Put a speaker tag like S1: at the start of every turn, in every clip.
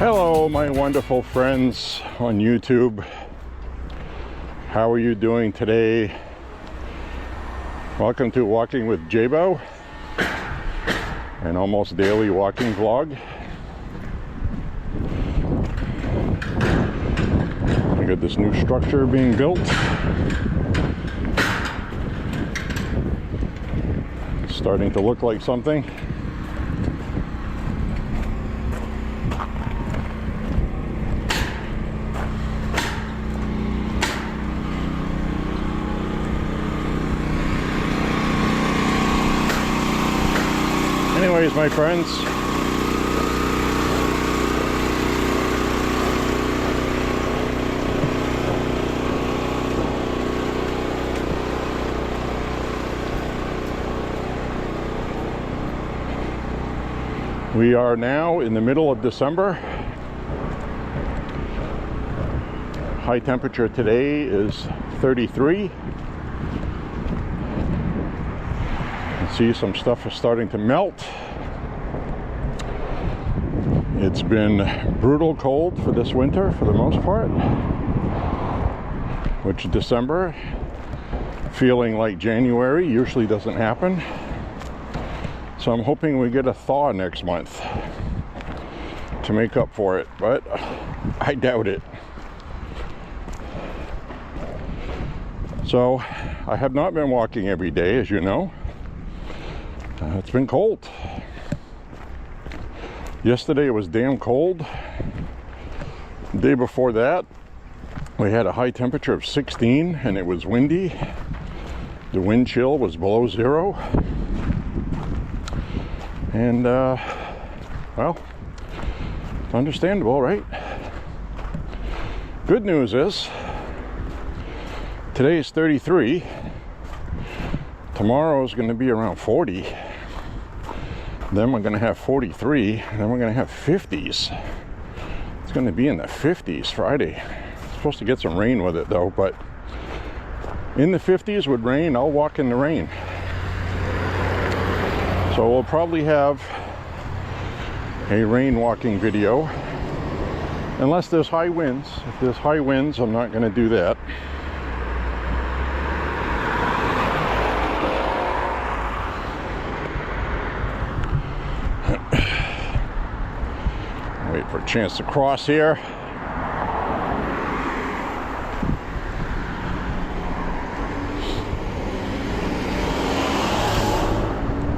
S1: Hello, my wonderful friends on YouTube. How are you doing today? Welcome to Walking with J.Beau, an almost daily walking vlog. I got this new structure being built. It's starting to look like something. Anyways, my friends, we are now in the middle of December. High temperature today is 33. See, some stuff is starting to melt. It's been brutal cold for this winter for the most part, which December, feeling like January, usually doesn't happen. So I'm hoping we get a thaw next month to make up for it, but I doubt it. So I have not been walking every day, as you know. It's been cold. Yesterday it was damn cold. The day before that we had a high temperature of 16 and it was windy. The wind chill was below zero. And well, it's understandable, right? Good news is today is 33. Tomorrow is going to be around 40. Then we're going to have 43. Then we're going to have 50s. It's going to be in the 50s Friday. It's supposed to get some rain with it though, but in the 50s with rain, I'll walk in the rain. So we'll probably have a rain walking video. Unless there's high winds. If there's high winds, I'm not going to do that. Wait for a chance to cross here.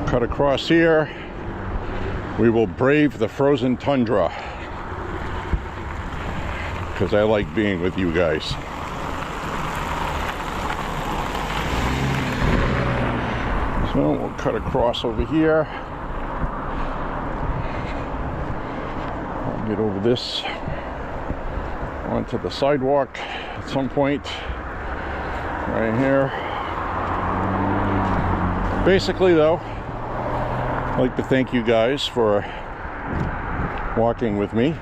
S1: Cut across here. We will brave the frozen tundra because I like being with you guys. So we'll cut across over here. Get over this onto the sidewalk at some point right here. Basically though, I'd like to thank you guys for walking with me.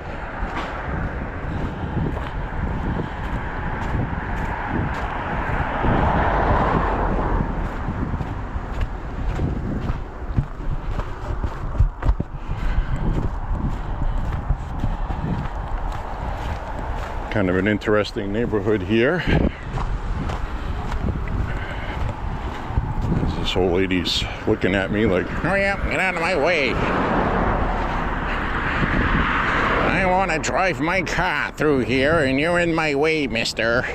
S1: Kind of an interesting neighborhood here. This old lady's looking at me like, hurry up, get out of my way. I want to drive my car through here and you're in my way, mister.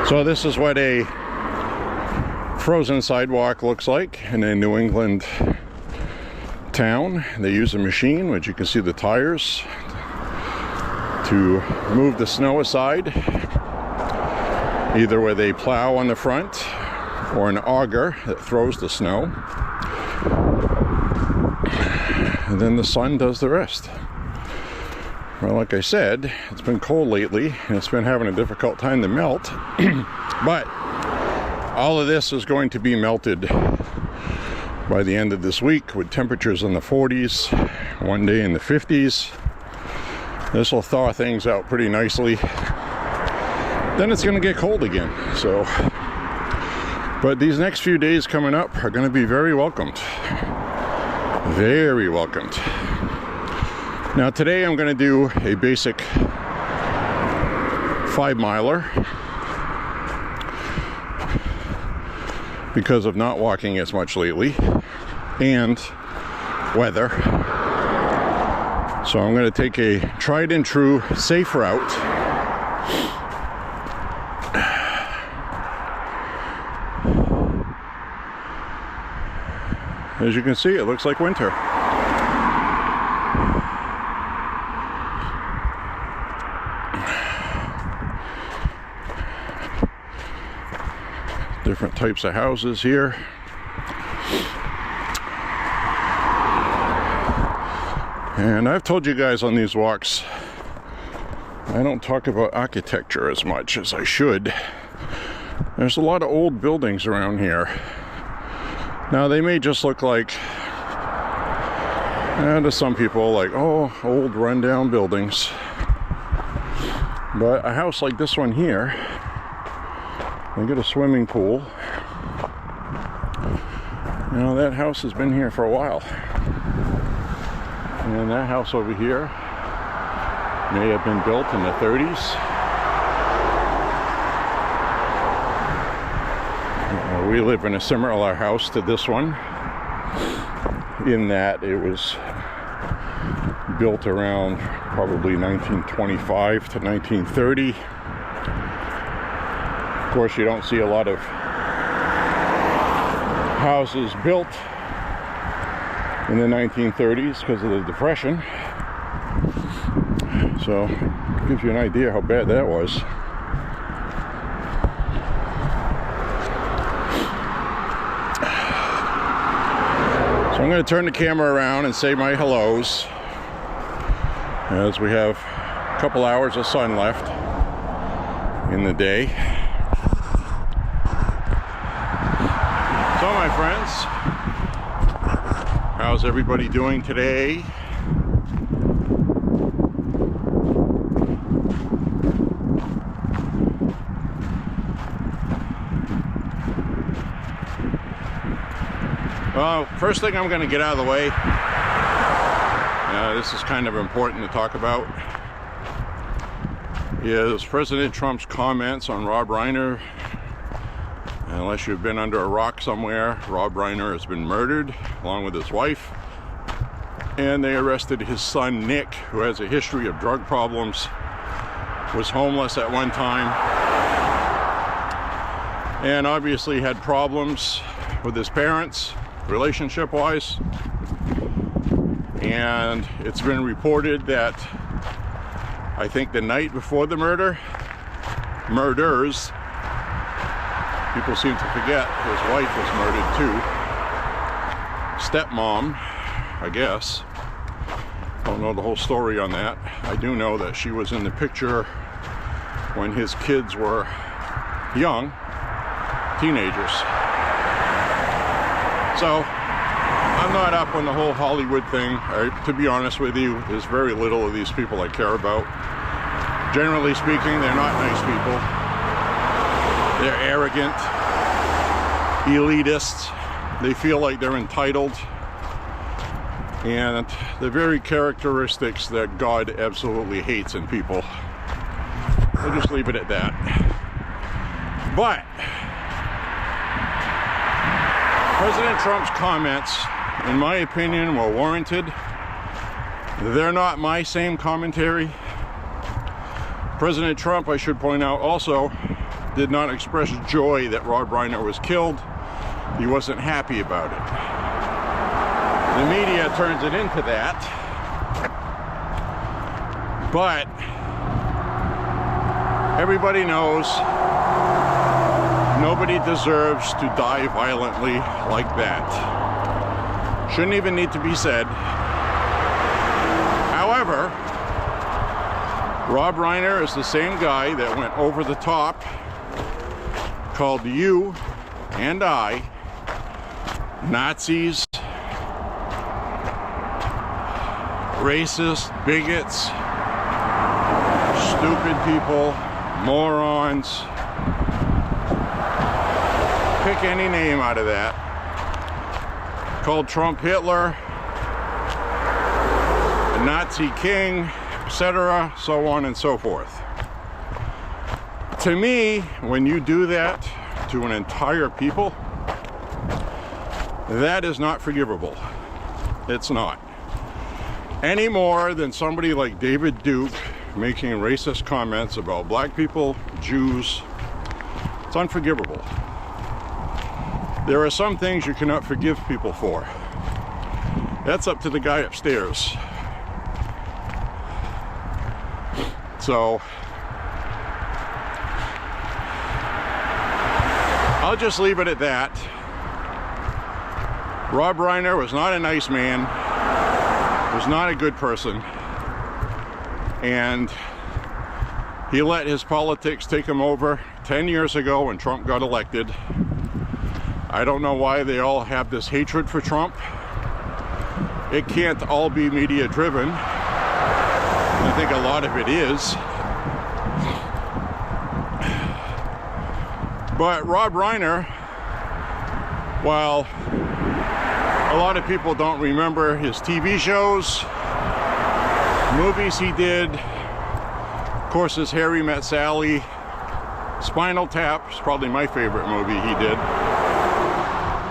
S1: So this is what a frozen sidewalk looks like in a New England town. They use a machine, which you can see the tires, to move the snow aside, either where they plow on the front or an auger that throws the snow. And then the sun does the rest. Well, like I said, it's been cold lately and it's been having a difficult time to melt. But all of this is going to be melted by the end of this week with temperatures in the 40s, one day in the 50s. This will thaw things out pretty nicely. then it's going to get cold again. So, but these next few days coming up are going to be very welcomed. Very welcomed. Now today I'm going to do a basic 5-miler because of not walking as much lately and weather. So I'm going to take a tried and true safe route. As you can see, it looks like winter. Different types of houses here. And I've told you guys on these walks, I don't talk about architecture as much as I should. There's a lot of old buildings around here. Now they may just look like, to some people, like, oh, old rundown buildings. But a house like this one here, they get a swimming pool. You know, that house has been here for a while. And that house over here may have been built in the 30s. We live in a similar house to this one, in that it was built around probably 1925 to 1930. Of course, you don't see a lot of houses built in the 1930s because of the Depression. So it gives you an idea how bad that was. So I'm going to turn the camera around and say my hellos, as we have a couple hours of sun left in the day. So my friends, how's everybody doing today? Well, first thing I'm going to get out of the way, this is kind of important to talk about, is President Trump's comments on Rob Reiner. Unless you've been under a rock somewhere, Rob Reiner has been murdered along with his wife, and they arrested his son Nick, who has a history of drug problems, was homeless at one time, and obviously had problems with his parents relationship wise. And it's been reported that I think the night before the murders, people seem to forget his wife was murdered too. Stepmom, I guess. Don't know the whole story on that. I do know that she was in the picture when his kids were young, teenagers. So I'm not up on the whole Hollywood thing. To be honest with you, there's very little of these people I care about. Generally speaking, they're not nice people. They're arrogant, elitists. They feel like they're entitled. And the very characteristics that God absolutely hates in people. I'll just leave it at that. But President Trump's comments, in my opinion, were warranted. They're not my same commentary. President Trump, I should point out, also did not express joy that Rob Reiner was killed. He wasn't happy about it. The media turns it into that. But everybody knows nobody deserves to die violently like that. Shouldn't even need to be said. However, Rob Reiner is the same guy that went over the top, called you and I Nazis, racist, bigots, stupid people, morons, pick any name out of that, called Trump Hitler, a Nazi king, etc., so on and so forth. To me, when you do that to an entire people, that is not forgivable. It's not. Any more than somebody like David Duke making racist comments about black people, Jews. It's unforgivable. There are some things you cannot forgive people for. That's up to the guy upstairs. So I'll just leave it at that. Rob Reiner was not a nice man, was not a good person, and he let his politics take him over 10 years ago when Trump got elected. I don't know why they all have this hatred for Trump. It can't all be media driven. I think a lot of it is. But Rob Reiner, while a lot of people don't remember his TV shows, movies he did, of course his Harry Met Sally, Spinal Tap is probably my favorite movie he did.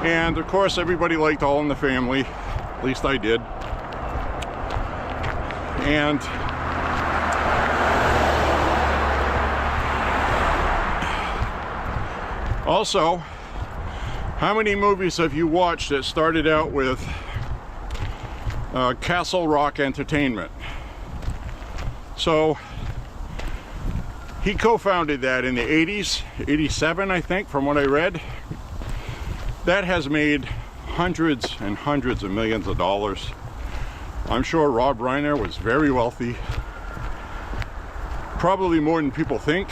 S1: And of course everybody liked All in the Family, at least I did. And also, how many movies have you watched that started out with Castle Rock Entertainment? So he co-founded that in the 80s, 87 I think, from what I read. That has made hundreds and hundreds of millions of dollars. I'm sure Rob Reiner was very wealthy, probably more than people think.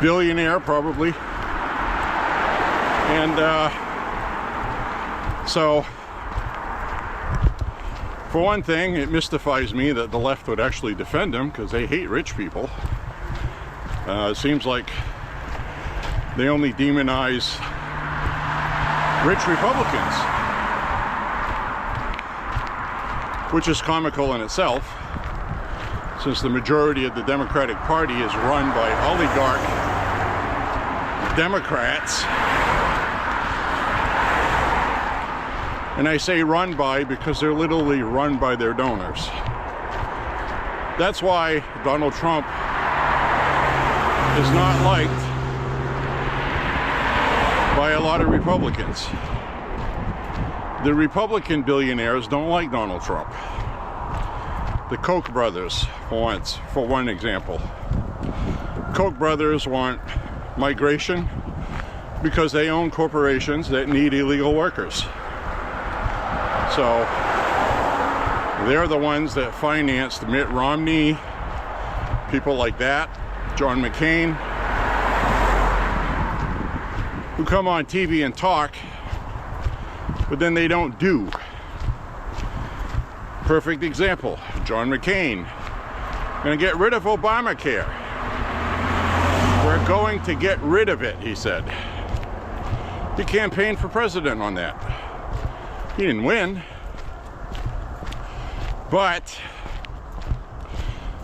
S1: Billionaire, probably. And so, for one thing, it mystifies me that the left would actually defend him, because they hate rich people. It seems like they only demonize rich Republicans, which is comical in itself, since the majority of the Democratic Party is run by oligarch Democrats. And I say run by because they're literally run by their donors. That's why Donald Trump is not liked by a lot of Republicans. The Republican billionaires don't like Donald Trump. The Koch brothers, for one example. Koch brothers want migration because they own corporations that need illegal workers. So they're the ones that financed Mitt Romney, people like that, John McCain, who come on TV and talk, but then they don't do. Perfect example, John McCain. Gonna get rid of Obamacare. We're going to get rid of it, he said. He campaigned for president on that. He didn't win, but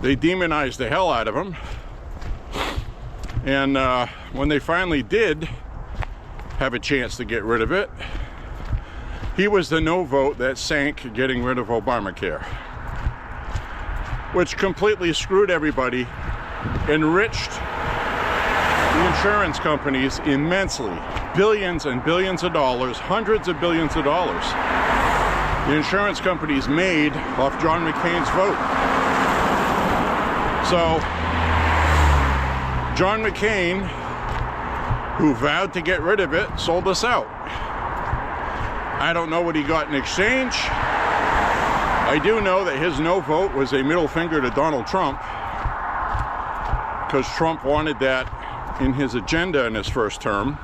S1: they demonized the hell out of him. And when they finally did have a chance to get rid of it, he was the no vote that sank getting rid of Obamacare, which completely screwed everybody, enriched the insurance companies immensely. Billions and billions of dollars, hundreds of billions of dollars. The insurance companies made off John McCain's vote. So, John McCain, who vowed to get rid of it, sold us out. I don't know what he got in exchange. I do know that his no vote was a middle finger to Donald Trump, because Trump wanted that in his agenda in his first term.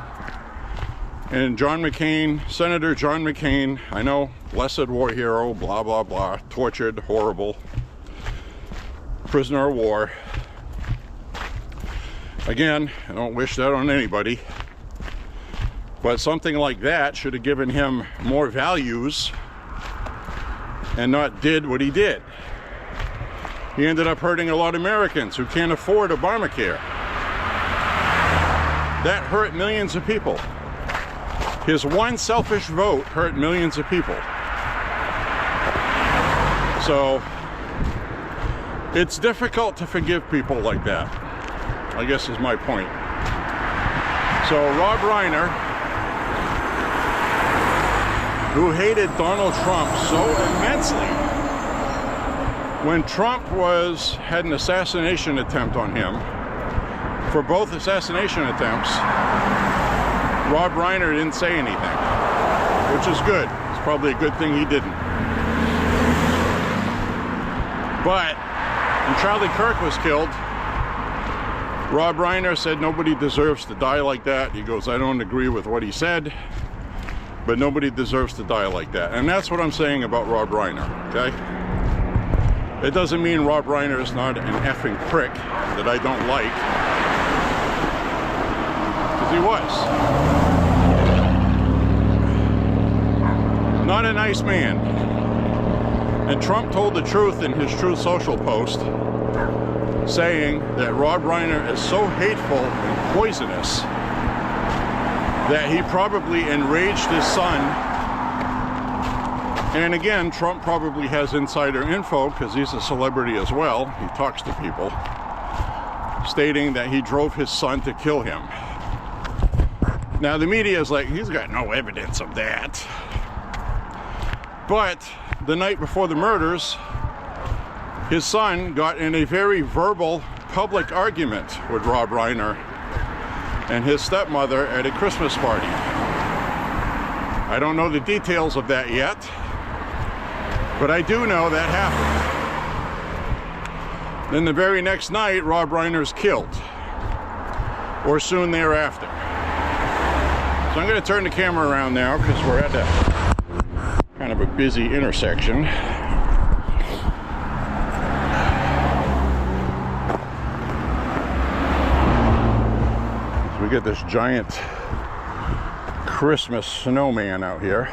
S1: And John McCain, Senator John McCain, I know, blessed war hero, blah, blah, blah, tortured, horrible, prisoner of war. Again, I don't wish that on anybody, but something like that should have given him more values and not did what he did. He ended up hurting a lot of Americans who can't afford Obamacare. That hurt millions of people. His one selfish vote hurt millions of people. So it's difficult to forgive people like that, I guess is my point. So Rob Reiner, who hated Donald Trump so immensely, when Trump had an assassination attempt on him, for both assassination attempts, Rob Reiner didn't say anything, which is good. It's probably a good thing he didn't. But when Charlie Kirk was killed, Rob Reiner said nobody deserves to die like that. He goes, I don't agree with what he said, but nobody deserves to die like that. And that's what I'm saying about Rob Reiner, okay? It doesn't mean Rob Reiner is not an effing prick that I don't like, because he was. Not a nice man. And Trump told the truth in his Truth Social post, saying that Rob Reiner is so hateful and poisonous that he probably enraged his son. And again, Trump probably has insider info because he's a celebrity as well. He talks to people, stating that he drove his son to kill him. Now the media is like, he's got no evidence of that. But the night before the murders, his son got in a very verbal public argument with Rob Reiner and his stepmother at a Christmas party. I don't know the details of that yet, but I do know that happened. Then the very next night, Rob Reiner's killed, or soon thereafter. So I'm going to turn the camera around now because we're at a kind of a busy intersection. So we get this giant Christmas snowman out here,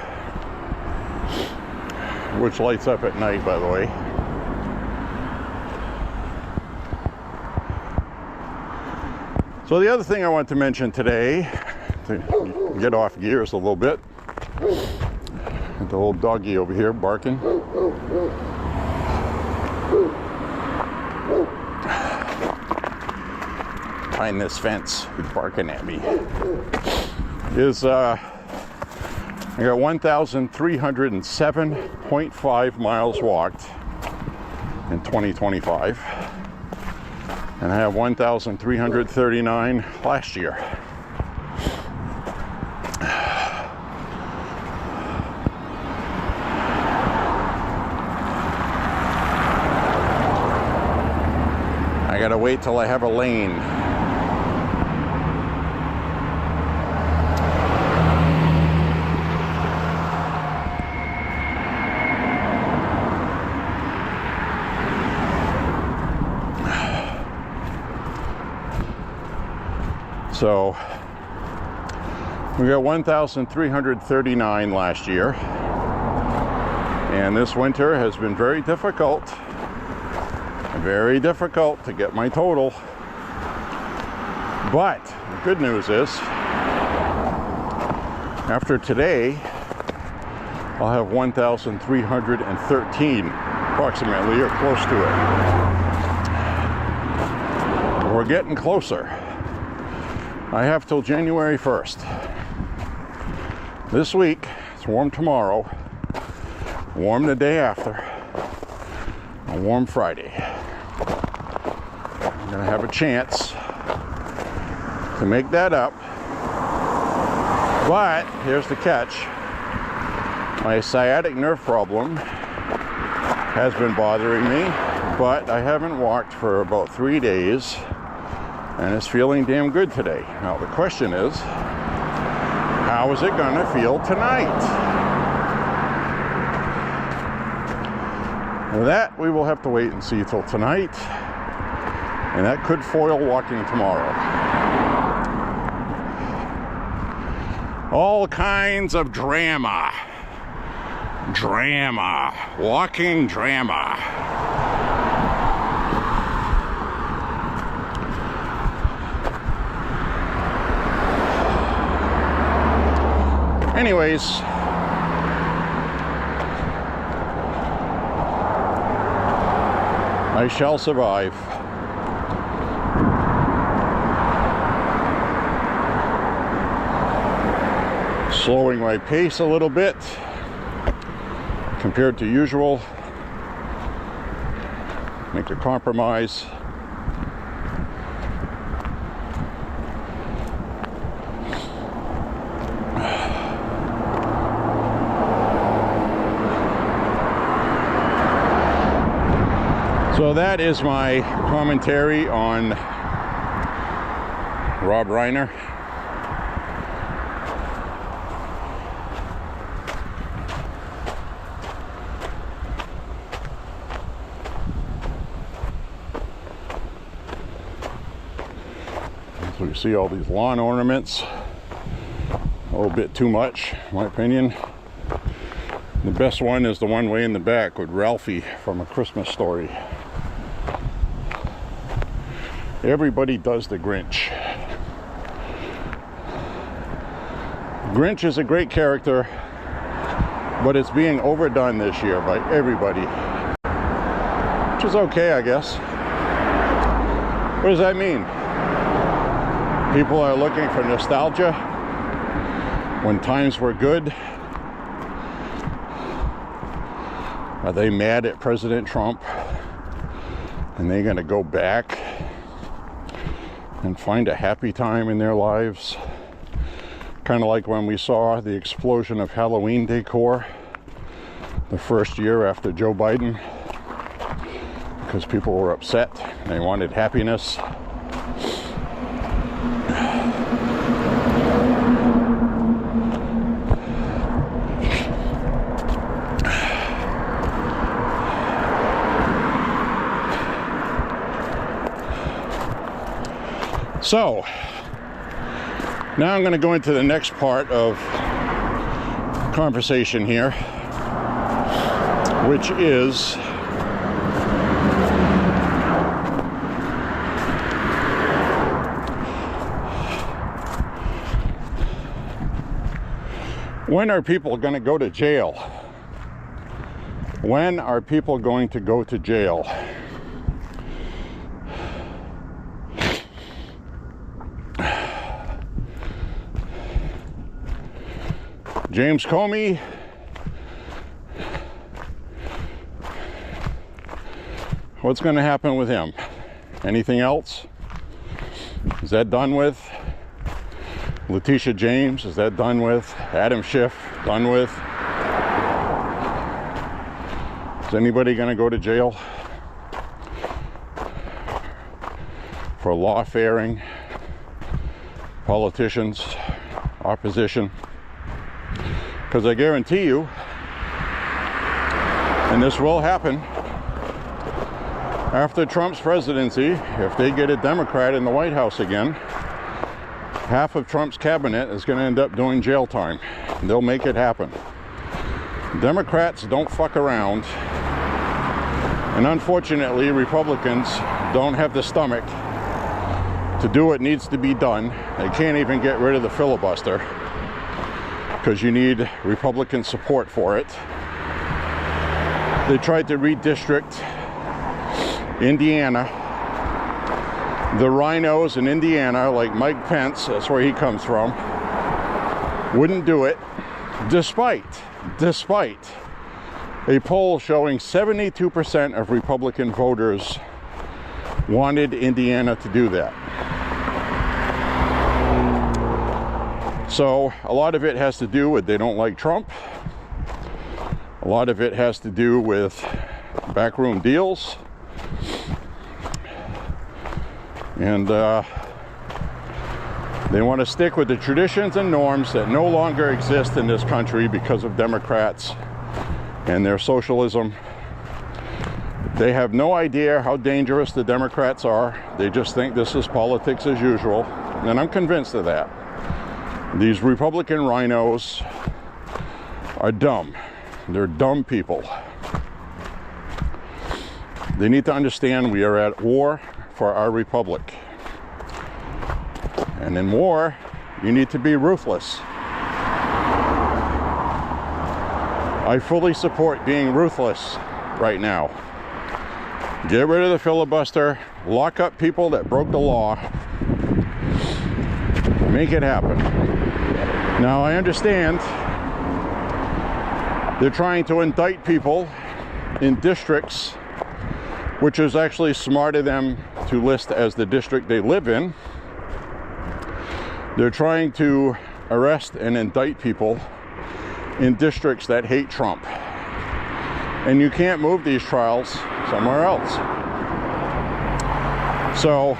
S1: which lights up at night, by the way. So the other thing I want to mention today, to get off gears a little bit, the old doggy over here barking. Behind this fence, he's barking at me. Is I got 1,307.5 miles walked in 2025, and I have 1,339 last year. I gotta wait till I have a lane. So we got 1,339 last year, and this winter has been very difficult to get my total. But the good news is, after today, I'll have 1,313 approximately, or close to it. We're getting closer. I have till January 1st. This week, it's warm tomorrow, warm the day after, a warm Friday. I'm gonna have a chance to make that up. But here's the catch. My sciatic nerve problem has been bothering me, but I haven't walked for about 3 days, and it's feeling damn good today. Now the question is, how is it gonna feel tonight? That we will have to wait and see till tonight. And that could foil walking tomorrow. All kinds of drama. Drama. Walking drama. Anyways, I shall survive. Slowing my pace a little bit compared to usual. Make a compromise. So that is my commentary on Rob Reiner. So you see all these lawn ornaments, a little bit too much, in my opinion. The best one is the one way in the back with Ralphie from A Christmas Story. Everybody does the Grinch. Grinch is a great character, but it's being overdone this year by everybody, which is okay, I guess. What does that mean? People are looking for nostalgia when times were good. Are they mad at President Trump? And they're going to go back and find a happy time in their lives? Kind of like when we saw the explosion of Halloween decor the first year after Joe Biden, because people were upset and they wanted happiness. So, now I'm going to go into the next part of conversation here, which is when are people going to go to jail? When are people going to go to jail? James Comey, what's going to happen with him? Anything else? Is that done with? Letitia James, is that done with? Adam Schiff, done with? Is anybody going to go to jail for lawfaring? Politicians, opposition? Because I guarantee you, and this will happen, after Trump's presidency, if they get a Democrat in the White House again, half of Trump's cabinet is going to end up doing jail time. They'll make it happen. Democrats don't fuck around, and unfortunately, Republicans don't have the stomach to do what needs to be done. They can't even get rid of the filibuster, because you need Republican support for it. They tried to redistrict Indiana. The rhinos in Indiana, like Mike Pence, that's where he comes from, wouldn't do it, despite a poll showing 72% of Republican voters wanted Indiana to do that. So a lot of it has to do with they don't like Trump. A lot of it has to do with backroom deals. And they want to stick with the traditions and norms that no longer exist in this country because of Democrats and their socialism They have no idea how dangerous the Democrats are. They just think this is politics as usual. And I'm convinced of that. These Republican rhinos are dumb. They're dumb people. They need to understand we are at war for our republic. And in war, you need to be ruthless. I fully support being ruthless right now. Get rid of the filibuster, lock up people that broke the law, make it happen. Now, I understand they're trying to indict people in districts which is actually smart of them to list as the district they live in. They're trying to arrest and indict people in districts that hate Trump. And you can't move these trials somewhere else. So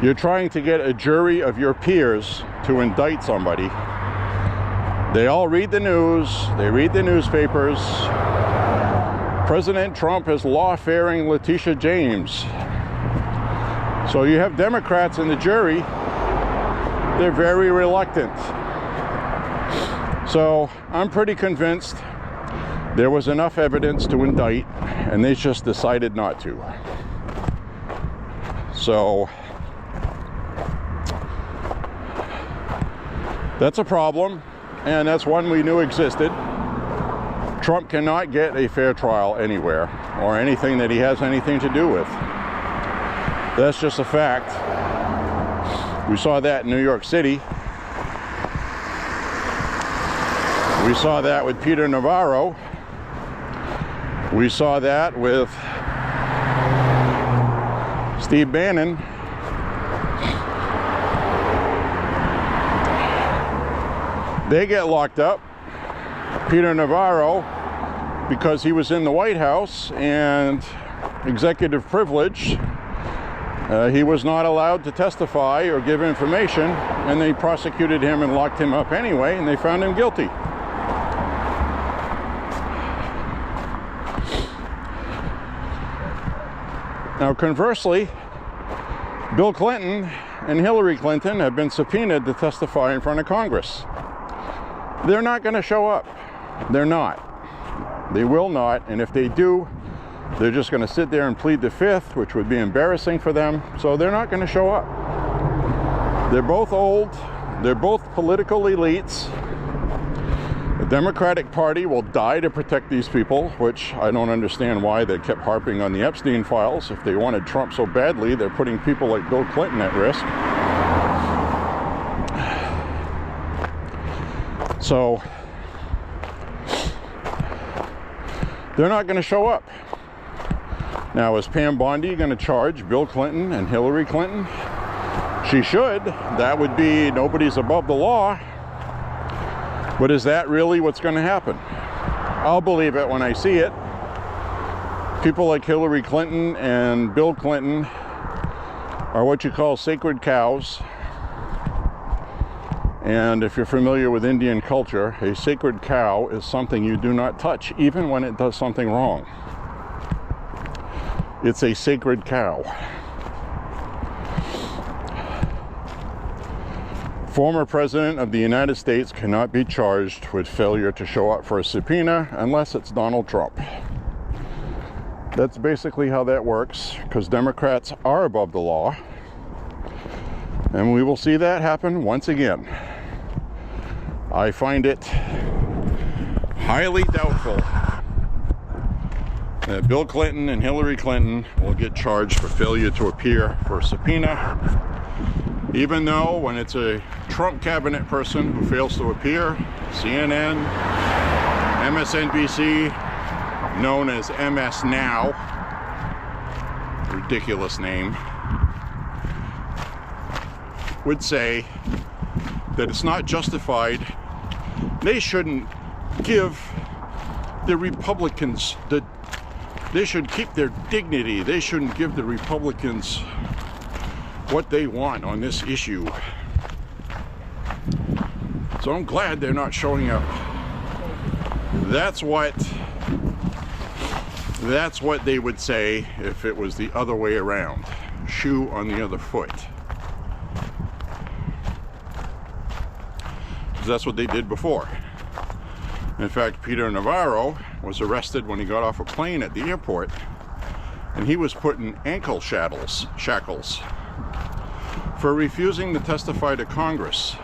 S1: you're trying to get a jury of your peers to indict somebody. They all read the news, they read the newspapers. President Trump is lawfaring Letitia James. So you have Democrats in the jury, they're very reluctant. So I'm pretty convinced there was enough evidence to indict, and they just decided not to. So that's a problem, and that's one we knew existed. Trump cannot get a fair trial anywhere, or anything that he has anything to do with. That's just a fact. We saw that in New York City. We saw that with Peter Navarro. We saw that with Steve Bannon. They get locked up. Peter Navarro, because he was in the White House and executive privilege, he was not allowed to testify or give information, and they prosecuted him and locked him up anyway, and they found him guilty. Now, conversely, Bill Clinton and Hillary Clinton have been subpoenaed to testify in front of Congress. They're not going to show up. They're not. They will not, and if they do, they're just going to sit there and plead the fifth, which would be embarrassing for them, so they're not going to show up. They're both old. They're both political elites. The Democratic Party will die to protect these people, which I don't understand why they kept harping on the Epstein files. If they wanted Trump so badly, they're putting people like Bill Clinton at risk. So they're not going to show up. Now, is Pam Bondi going to charge Bill Clinton and Hillary Clinton? She should. That would be nobody's above the law. But is that really what's going to happen? I'll believe it when I see it. People like Hillary Clinton and Bill Clinton are what you call sacred cows. And if you're familiar with Indian culture, a sacred cow is something you do not touch, even when it does something wrong. It's a sacred cow. Former President of the United States cannot be charged with failure to show up for a subpoena unless it's Donald Trump. That's basically how that works, because Democrats are above the law. And we will see that happen once again. I find it highly doubtful that Bill Clinton and Hillary Clinton will get charged for failure to appear for a subpoena, even though when it's a Trump cabinet person who fails to appear, CNN, MSNBC, known as MS Now, ridiculous name, would say that it's not justified. They shouldn't give the Republicans they should keep their dignity. They shouldn't give the Republicans what they want on this issue. So I'm glad they're not showing up. That's what That's what they would say if it was the other way around. Shoe on the other foot. Because that's what they did before. In fact, Peter Navarro was arrested when he got off a plane at the airport, and he was put in ankle shackles for refusing to testify to Congress.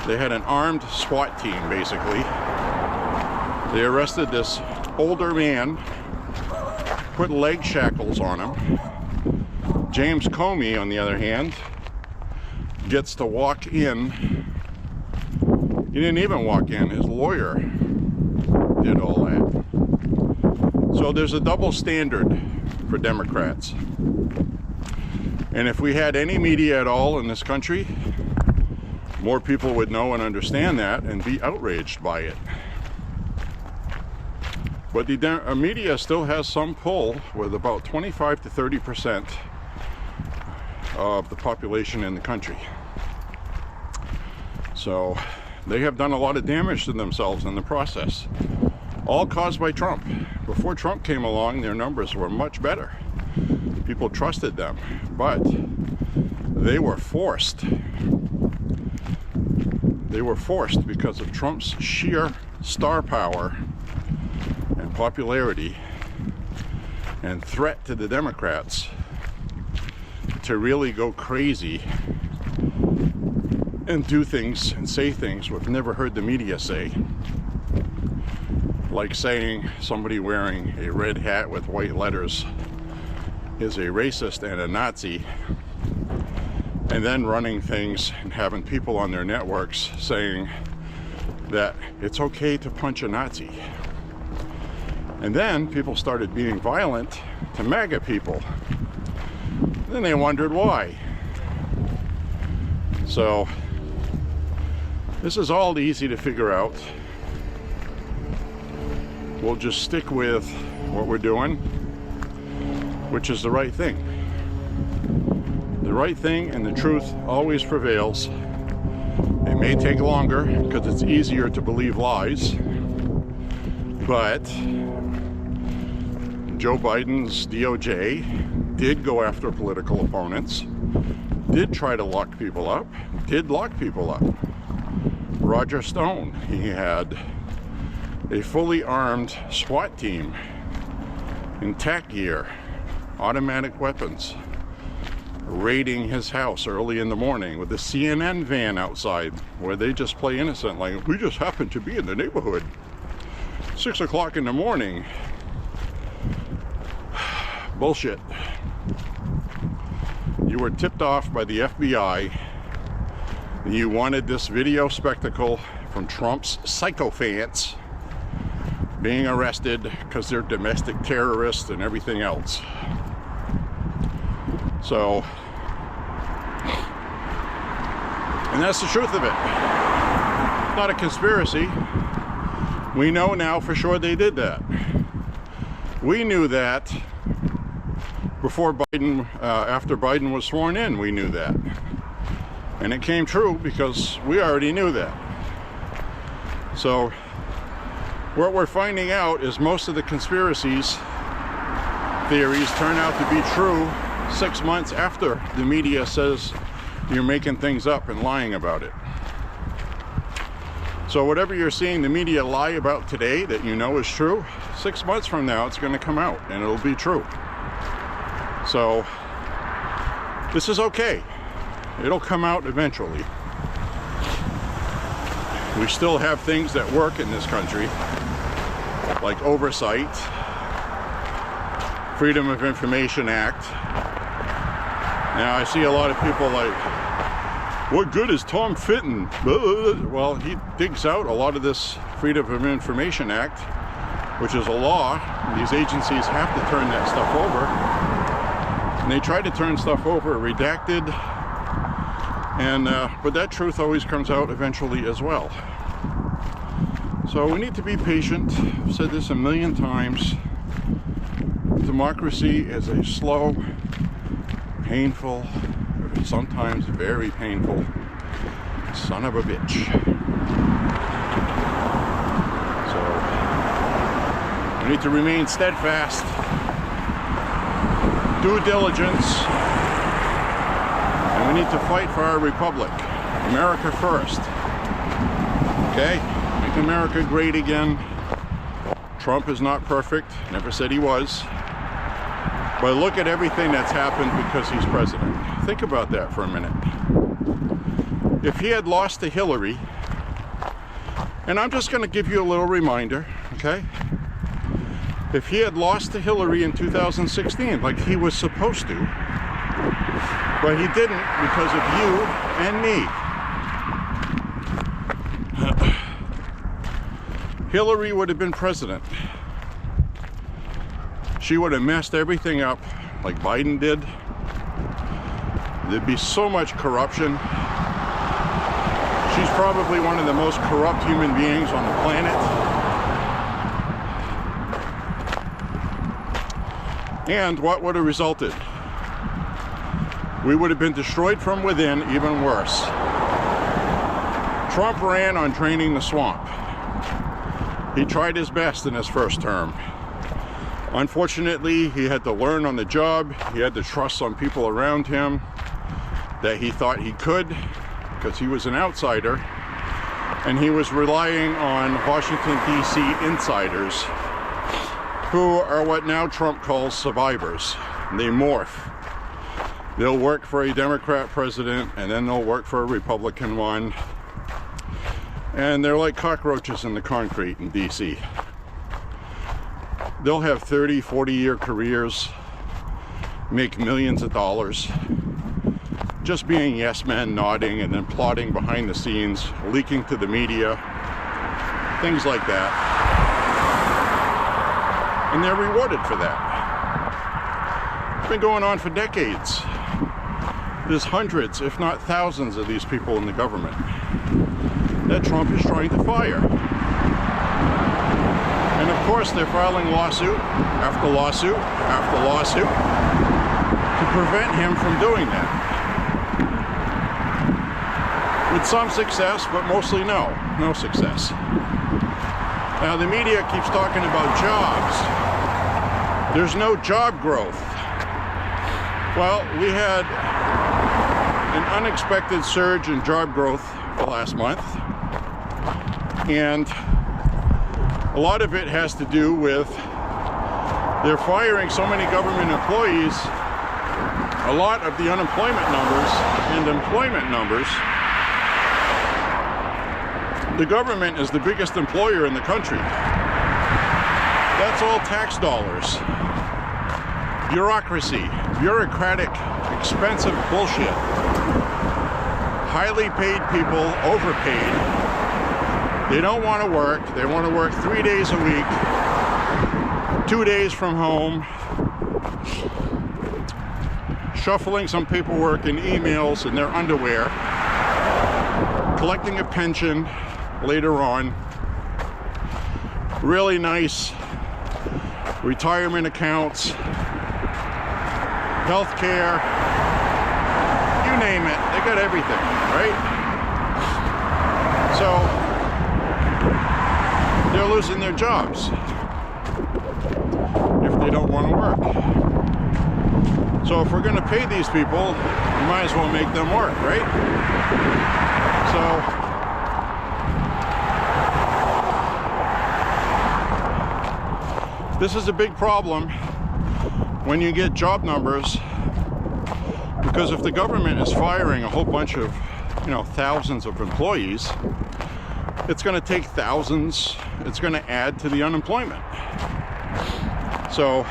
S1: They had an armed SWAT team, basically. They arrested this older man, put leg shackles on him. James Comey, on the other hand, gets to walk in. He didn't even walk in. His lawyer did all that. So there's a double standard for Democrats. And if we had any media at all in this country, more people would know and understand that and be outraged by it. But the media still has some pull, with about 25 to 30% of the population in the country. So they have done a lot of damage to themselves in the process, all caused by Trump. Before Trump came along, their numbers were much better. People trusted them, but they were forced. They were forced because of Trump's sheer star power and popularity and threat to the Democrats to really go crazy and do things and say things we've never heard the media say. Like saying somebody wearing a red hat with white letters is a racist and a Nazi, and then running things and having people on their networks saying that it's okay to punch a Nazi. And then people started being violent to MAGA people. Then they wondered why. So this is all easy to figure out. We'll just stick with what we're doing, which is the right thing. The right thing and the truth always prevails. It may take longer because it's easier to believe lies, but Joe Biden's DOJ did go after political opponents, did try to lock people up, did lock people up. Roger Stone, he had a fully armed SWAT team in TAC gear, automatic weapons, raiding his house early in the morning with a CNN van outside where they just play innocent, like, we just happened to be in the neighborhood. 6 o'clock in the morning. Bullshit. You were tipped off by the FBI. You wanted this video spectacle from Trump's sycophants being arrested because they're domestic terrorists and everything else. So, and that's the truth of it. It's not a conspiracy. We know now for sure they did that. We knew that before Biden, after Biden was sworn in, we knew that. And it came true because we already knew that. So, what we're finding out is most of the conspiracies theories turn out to be true 6 months after the media says you're making things up and lying about it. So whatever you're seeing the media lie about today that you know is true, 6 months from now it's going to come out and it'll be true. So this is okay. It'll come out eventually. We still have things that work in this country, like oversight, Freedom of Information Act. Now I see a lot of people like, what good is Tom Fitton? Well, he digs out a lot of this Freedom of Information Act, which is a law. These agencies have to turn that stuff over. And they try to turn stuff over redacted, and but that truth always comes out eventually as well. So we need to be patient. I've said this a million times. Democracy is a slow, painful, sometimes very painful son of a bitch. So we We need to remain steadfast, due diligence, and we need to fight for our republic. America first. Okay? Make America great again. Trump is not perfect. Never said he was. But look at everything that's happened because he's president. Think about that for a minute. If he had lost to Hillary, and I'm just going to give you a little reminder, okay? If he had lost to Hillary in 2016, like he was supposed to, but he didn't because of you and me. Hillary would have been president. She would have messed everything up like Biden did. There'd be so much corruption. She's probably one of the most corrupt human beings on the planet. And what would have resulted? We would have been destroyed from within, even worse. Trump ran on draining the swamp. He tried his best in his first term. Unfortunately, he had to learn on the job. He had to trust some people around him that he thought he could, because he was an outsider, and he was relying on Washington, D.C. insiders, who are what now Trump calls survivors. They morph. They'll work for a Democrat president, and then they'll work for a Republican one. And they're like cockroaches in the concrete in D.C. They'll have 30, 40-year careers, make millions of dollars, just being yes men, nodding, and then plotting behind the scenes, leaking to the media, things like that. And they're rewarded for that. It's been going on for decades. There's hundreds, if not thousands, of these people in the government that Trump is trying to fire. And of course, they're filing lawsuit after lawsuit after lawsuit to prevent him from doing that. With some success, but mostly no success. Now, the media keeps talking about jobs. There's no job growth. Well, we had an unexpected surge in job growth the last month. And a lot of it has to do with they're firing so many government employees. A lot of the unemployment numbers and employment numbers, the government is the biggest employer in the country. That's all tax dollars. Bureaucracy, bureaucratic, expensive bullshit. Highly paid people, overpaid. They don't want to work. They want to work 3 days a week, 2 days from home, shuffling some paperwork and emails in their underwear, collecting a pension later on, really nice retirement accounts, health care, you name it, they got everything, right? So they're losing their jobs if they don't want to work. So if we're going to pay these people, we might as well make them work, right? So this is a big problem when you get job numbers, because if the government is firing a whole bunch of, thousands of employees, it's going to take thousands, it's going to add to the unemployment. So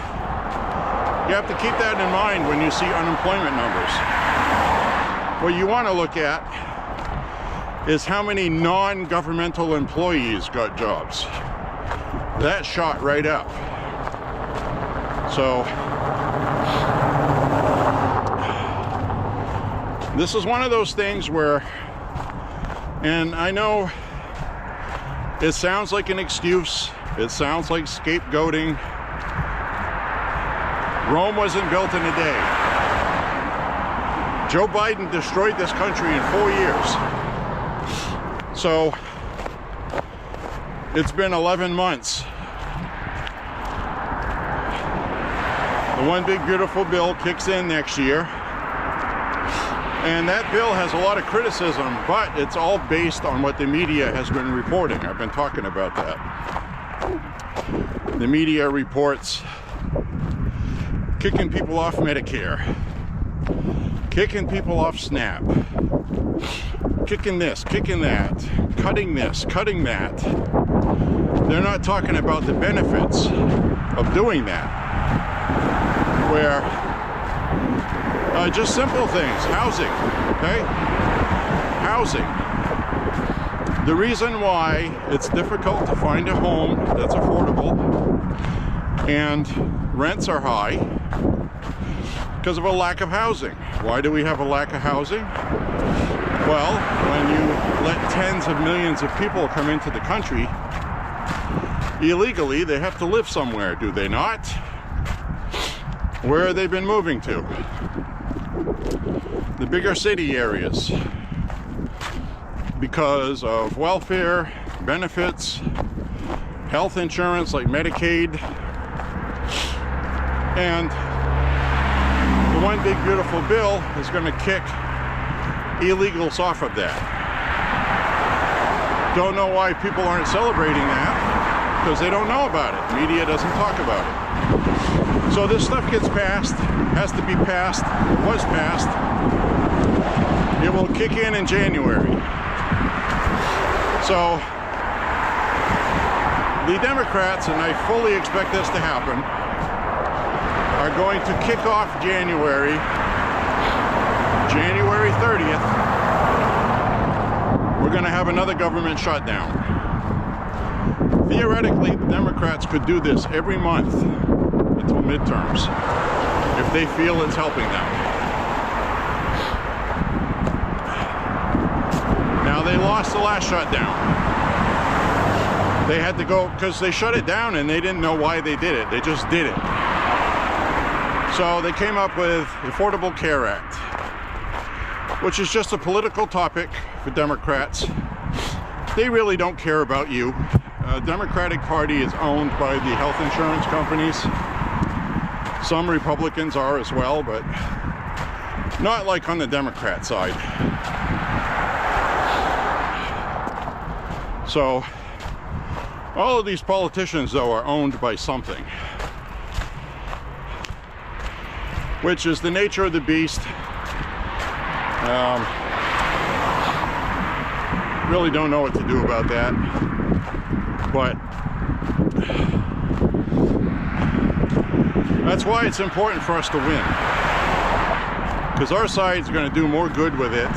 S1: you have to keep that in mind when you see unemployment numbers. What you want to look at is how many non-governmental employees got jobs. That shot right up. So this is one of those things where, and I know it sounds like an excuse, it sounds like scapegoating. Rome wasn't built in a day. Joe Biden destroyed this country in 4 years. So it's been 11 months. The one big beautiful bill kicks in next year. And that bill has a lot of criticism, but it's all based on what the media has been reporting. I've been talking about that. The media reports kicking people off Medicare, kicking people off SNAP, kicking this, kicking that, cutting this, cutting that. They're not talking about the benefits of doing that, where just simple things, housing, okay? Housing. The reason why it's difficult to find a home that's affordable and rents are high because of a lack of housing. Why do we have a lack of housing? Well, when you let tens of millions of people come into the country illegally, they have to live somewhere, do they not? Where have they been moving to? The bigger city areas, because of welfare, benefits, health insurance like Medicaid, and the one big beautiful bill is going to kick illegals off of that. Don't know why people aren't celebrating that, because they don't know about it. Media doesn't talk about it. So this stuff gets passed, has to be passed, was passed. It will kick in January. So the Democrats, and I fully expect this to happen, are going to kick off January 30th. We're going to have another government shutdown. Theoretically, the Democrats could do this every month until midterms if they feel it's helping them. Now, they lost the last shutdown. They had to go, because they shut it down and they didn't know why they did it. They just did it. So they came up with the Affordable Care Act, which is just a political topic for Democrats. They really don't care about you. Democratic Party is owned by the health insurance companies. Some Republicans are as well, but not like on the Democrat side. So all of these politicians, though, are owned by something, which is the nature of the beast. Really don't know what to do about that, but that's why it's important for us to win, because our side's going to do more good with it,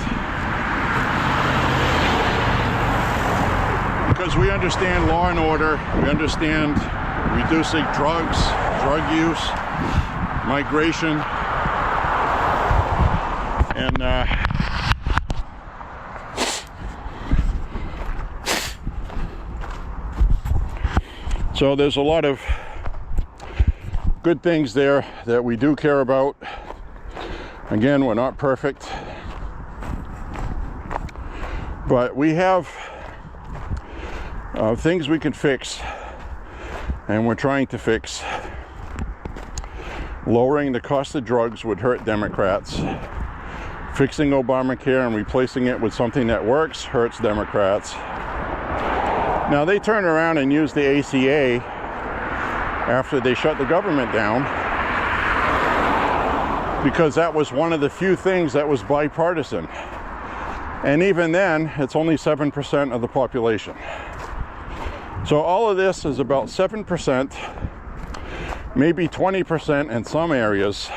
S1: because we understand law and order, we understand reducing drugs, drug use, migration, and so there's a lot of good things there that we do care about. Again, we're not perfect, but we have things we can fix, and we're trying to fix. Lowering the cost of drugs would hurt Democrats. Fixing Obamacare and replacing it with something that works hurts Democrats. Now, they turn around and use the ACA after they shut the government down, because that was one of the few things that was bipartisan. And even then, it's only 7% of the population. So all of this is about 7%, maybe 20% in some areas,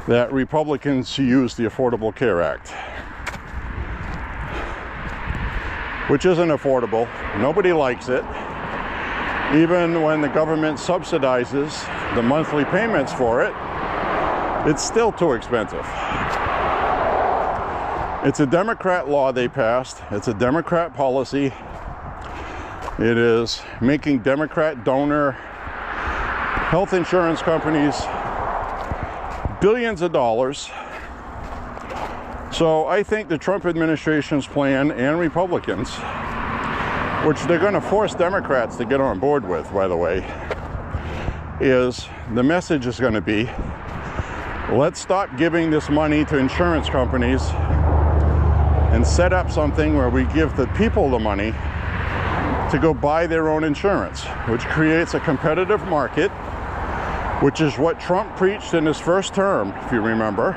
S1: that Republicans use the Affordable Care Act, which isn't affordable. Nobody likes it. Even when the government subsidizes the monthly payments for it, it's still too expensive. It's a Democrat law they passed. It's a Democrat policy. It is making Democrat donor health insurance companies billions of dollars. So I think the Trump administration's plan, and Republicans, which they're going to force Democrats to get on board with, by the way, is the message is going to be, let's stop giving this money to insurance companies and set up something where we give the people the money to go buy their own insurance, which creates a competitive market, which is what Trump preached in his first term, if you remember.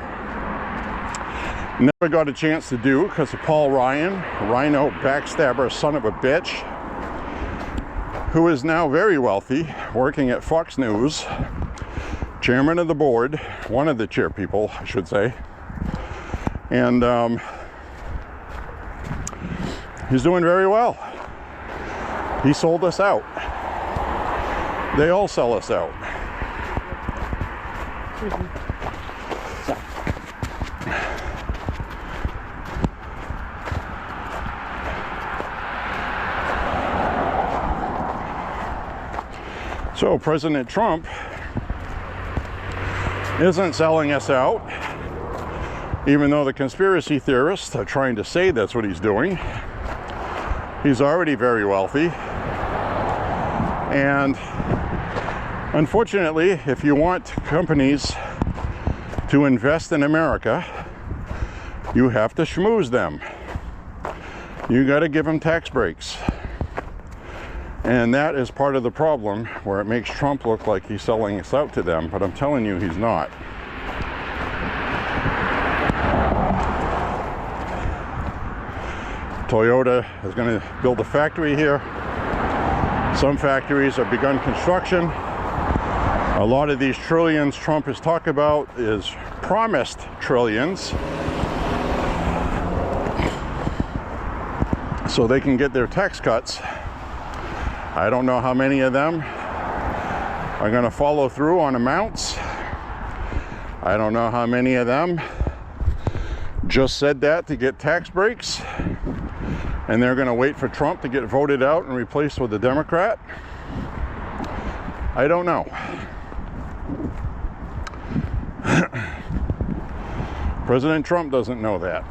S1: Never got a chance to do because of Paul Reiner, backstabber, son of a bitch, who is now very wealthy, working at Fox News, chairman of the board, one of the chair people, I should say. And he's doing very well. He sold us out. They all sell us out. So President Trump isn't selling us out, even though the conspiracy theorists are trying to say that's what he's doing. He's already very wealthy. And unfortunately, if you want companies to invest in America, you have to schmooze them. You got to give them tax breaks. And that is part of the problem, where it makes Trump look like he's selling us out to them, but I'm telling you, he's not. Toyota is going to build a factory here. Some factories have begun construction. A lot of these trillions Trump has talked about is promised trillions, so they can get their tax cuts. I don't know how many of them are going to follow through on amounts. I don't know how many of them just said that to get tax breaks, and they're going to wait for Trump to get voted out and replaced with a Democrat. I don't know. President Trump doesn't know that.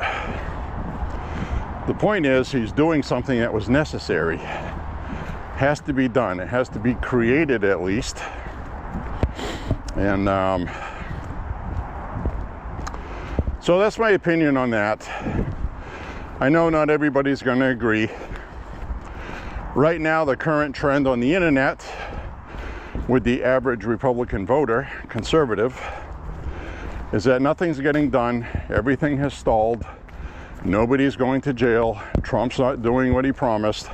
S1: The point is, he's doing something that was necessary. Has to be done. It has to be created at least. And so that's my opinion on that. I know not everybody's going to agree. Right now, the current trend on the internet with the average Republican voter, conservative, is that nothing's getting done. Everything has stalled. Nobody's going to jail. Trump's not doing what he promised.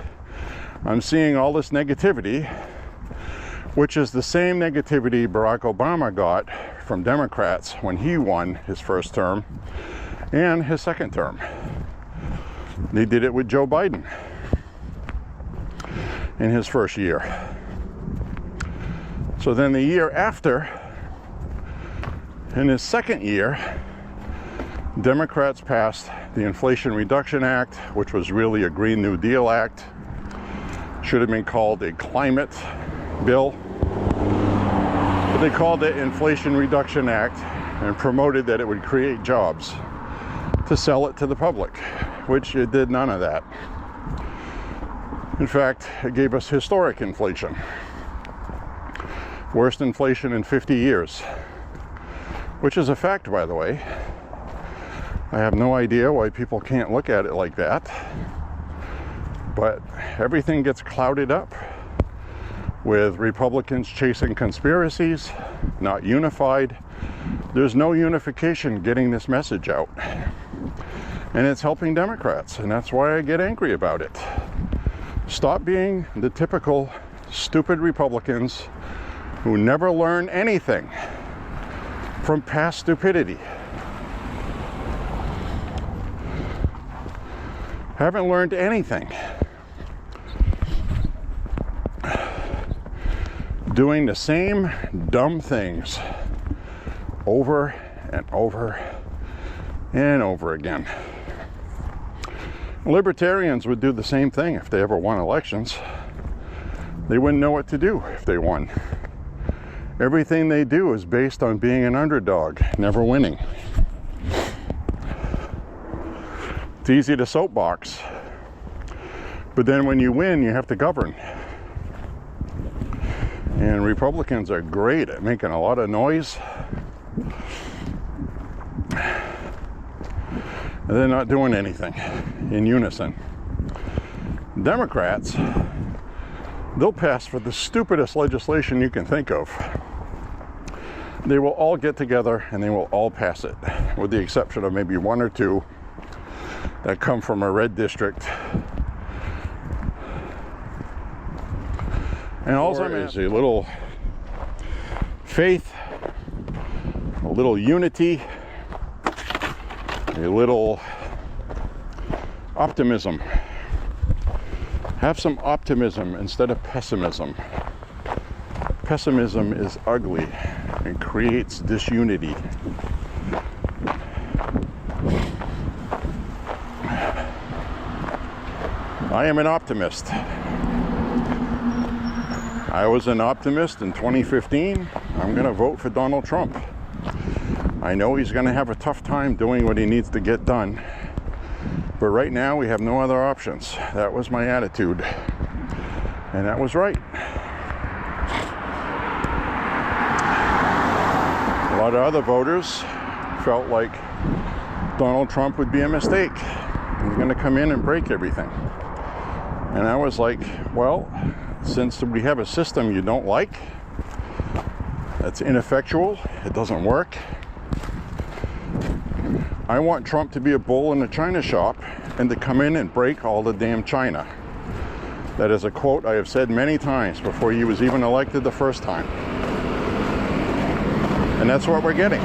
S1: I'm seeing all this negativity, which is the same negativity Barack Obama got from Democrats when he won his first term and his second term. They did it with Joe Biden in his first year. So then the year after, in his second year, Democrats passed the Inflation Reduction Act, which was really a Green New Deal Act. Should have been called a climate bill, but they called it Inflation Reduction Act and promoted that it would create jobs to sell it to the public, which it did none of that. In fact, it gave us historic inflation. Worst inflation in 50 years, which is a fact, by the way. I have no idea why people can't look at it like that. But everything gets clouded up with Republicans chasing conspiracies, not unified. There's no unification getting this message out. And it's helping Democrats, and that's why I get angry about it. Stop being the typical stupid Republicans who never learn anything from past stupidity. Haven't learned anything. Doing the same dumb things over and over and over again. Libertarians would do the same thing if they ever won elections. They wouldn't know what to do if they won. Everything they do is based on being an underdog, never winning. It's easy to soapbox, but then when you win, you have to govern. And Republicans are great at making a lot of noise. And they're not doing anything in unison. Democrats, they'll pass for the stupidest legislation you can think of. They will all get together and they will all pass it, with the exception of maybe one or two that come from a red district. And also is a little faith, a little unity, a little optimism. Have some optimism instead of pessimism. Pessimism is ugly and creates disunity. I am an optimist. I was an optimist in 2015. I'm going to vote for Donald Trump. I know he's going to have a tough time doing what he needs to get done. But right now we have no other options. That was my attitude. And that was right. A lot of other voters felt like Donald Trump would be a mistake. He's going to come in and break everything. And I was like, well, since we have a system you don't like, that's ineffectual, it doesn't work, I want Trump to be a bull in a china shop and to come in and break all the damn china. That is a quote I have said many times before he was even elected the first time. And that's what we're getting.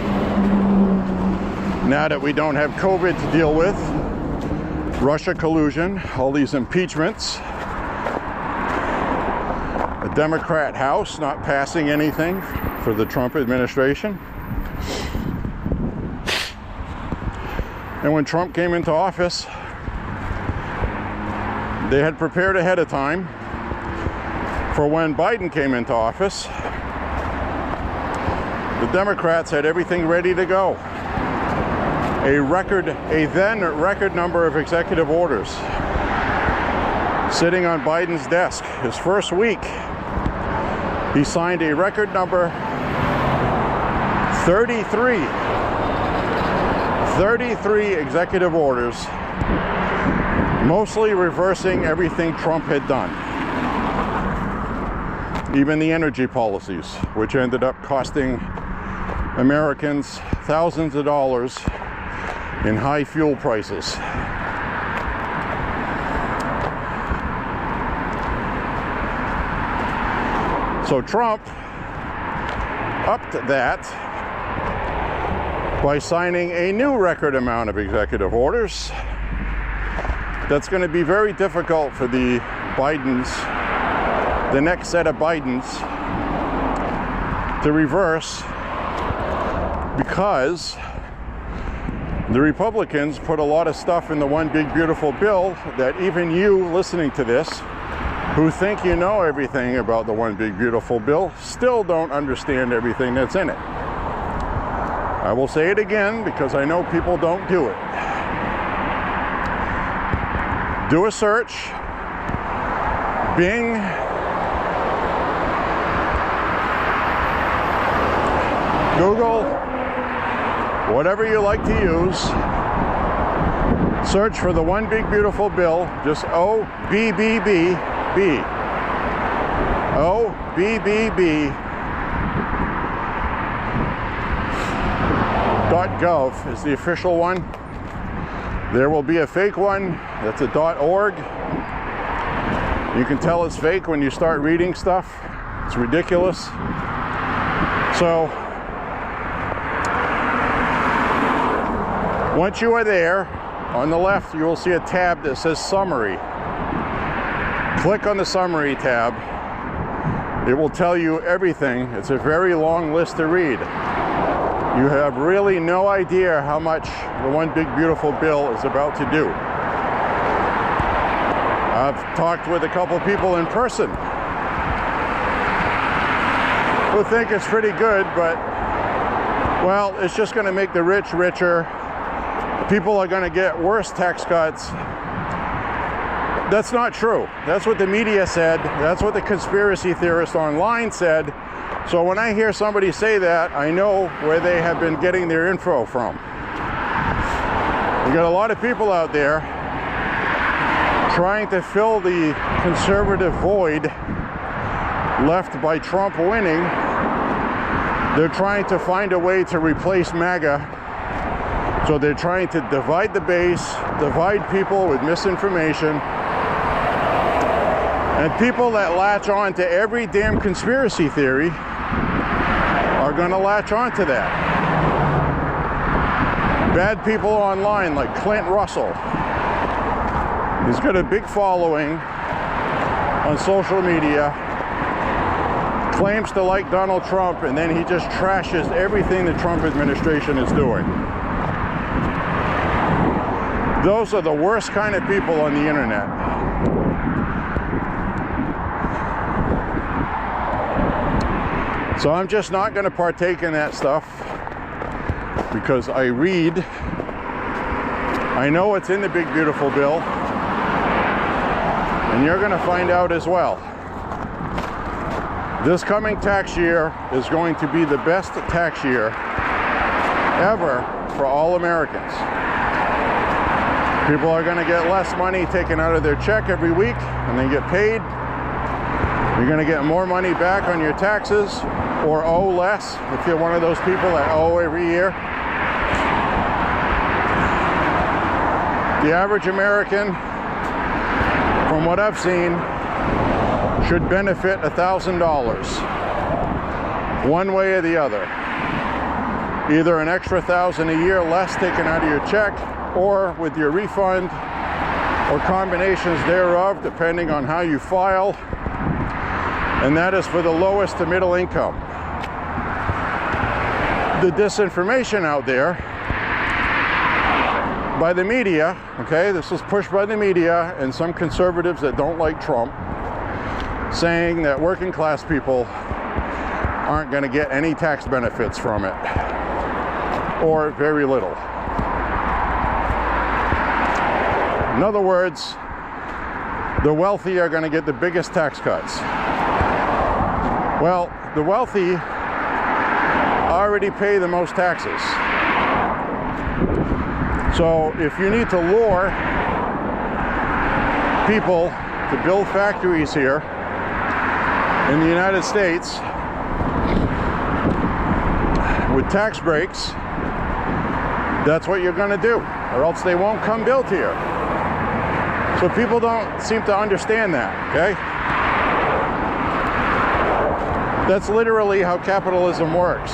S1: Now that we don't have COVID to deal with, Russia collusion, all these impeachments, the Democrat House not passing anything for the Trump administration. And when Trump came into office, they had prepared ahead of time for when Biden came into office. The Democrats had everything ready to go. A then record number of executive orders sitting on Biden's desk. His first week, he signed a record number 33 executive orders, mostly reversing everything Trump had done. Even the energy policies, which ended up costing Americans thousands of dollars in high fuel prices. So Trump upped that by signing a new record amount of executive orders. That's going to be very difficult for the next set of Bidens to reverse, because the Republicans put a lot of stuff in the One Big Beautiful Bill that even you listening to this, who think you know everything about the One Big Beautiful Bill, still don't understand everything that's in it. I will say it again because I know people don't do it. Do a search, Bing, Google, whatever you like to use. Search for the One Big Beautiful Bill, just O-B-B-B-B. O-B-B-B.gov is the official one. There will be a fake one that's a .org. You can tell it's fake when you start reading stuff. It's ridiculous. So, once you are there, on the left you will see a tab that says Summary. Click on the Summary tab. It will tell you everything. It's a very long list to read. You have really no idea how much the One Big Beautiful Bill is about to do. I've talked with a couple people in person who think it's pretty good, but, well, it's just going to make the rich richer. People are going to get worse tax cuts. That's not true. That's what the media said. That's what the conspiracy theorists online said. So when I hear somebody say that, I know where they have been getting their info from. You got a lot of people out there trying to fill the conservative void left by Trump winning. They're trying to find a way to replace MAGA. So they're trying to divide the base, divide people with misinformation. And people that latch on to every damn conspiracy theory are going to latch on to that. Bad people online like Clint Russell. He's got a big following on social media, claims to like Donald Trump, and then he just trashes everything the Trump administration is doing. Those are the worst kind of people on the internet. So I'm just not going to partake in that stuff because I read. I know what's in the big beautiful bill, and you're going to find out as well. This coming tax year is going to be the best tax year ever for all Americans. People are going to get less money taken out of their check every week and they get paid. You're going to get more money back on your taxes, or owe less if you're one of those people that owe every year. The average American, from what I've seen, should benefit $1,000 one way or the other. Either an extra $1,000 a year less taken out of your check, or with your refund, or combinations thereof depending on how you file, and that is for the lowest to middle income. The disinformation out there by the media, okay, this was pushed by the media and some conservatives that don't like Trump, saying that working class people aren't going to get any tax benefits from it, or very little. In other words, the wealthy are going to get the biggest tax cuts. Well, the wealthy already pay the most taxes. So if you need to lure people to build factories here in the United States with tax breaks, that's what you're going to do, or else they won't come build here. So people don't seem to understand that, okay? That's literally how capitalism works.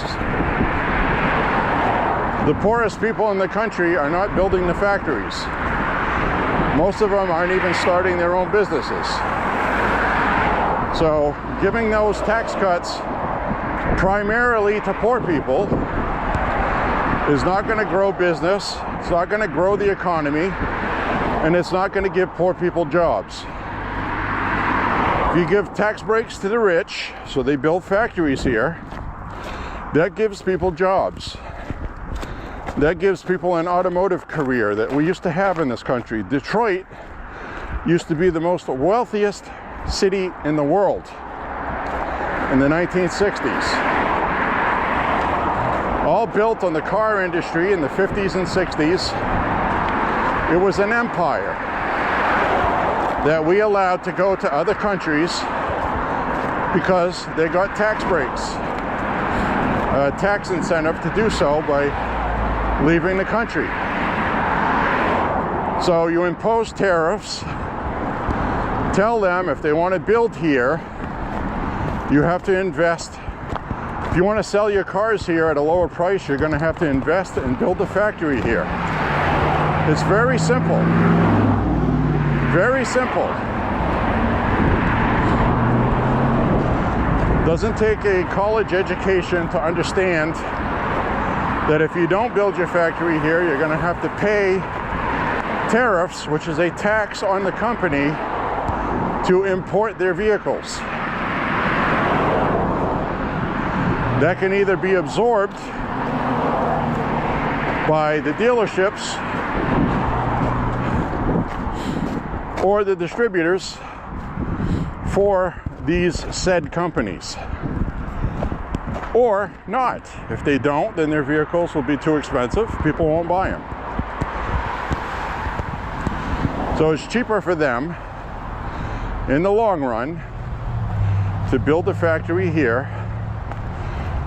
S1: The poorest people in the country are not building the factories. Most of them aren't even starting their own businesses. So giving those tax cuts primarily to poor people is not going to grow business, it's not going to grow the economy, and it's not going to give poor people jobs. If you give tax breaks to the rich, so they build factories here, that gives people jobs. That gives people an automotive career that we used to have in this country. Detroit used to be the most wealthiest city in the world in the 1960s. All built on the car industry in the 50s and 60s. It was an empire that we allowed to go to other countries because they got tax breaks, a tax incentive to do so by leaving the country. So you impose tariffs, tell them if they want to build here, you have to invest. If you want to sell your cars here at a lower price, you're going to have to invest and build a factory here. It's very simple. Very simple. Doesn't take a college education to understand that if you don't build your factory here, you're going to have to pay tariffs, which is a tax on the company, to import their vehicles. That can either be absorbed by the dealerships, or the distributors for these said companies. Or not. If they don't, then their vehicles will be too expensive. People won't buy them. So it's cheaper for them in the long run to build a factory here,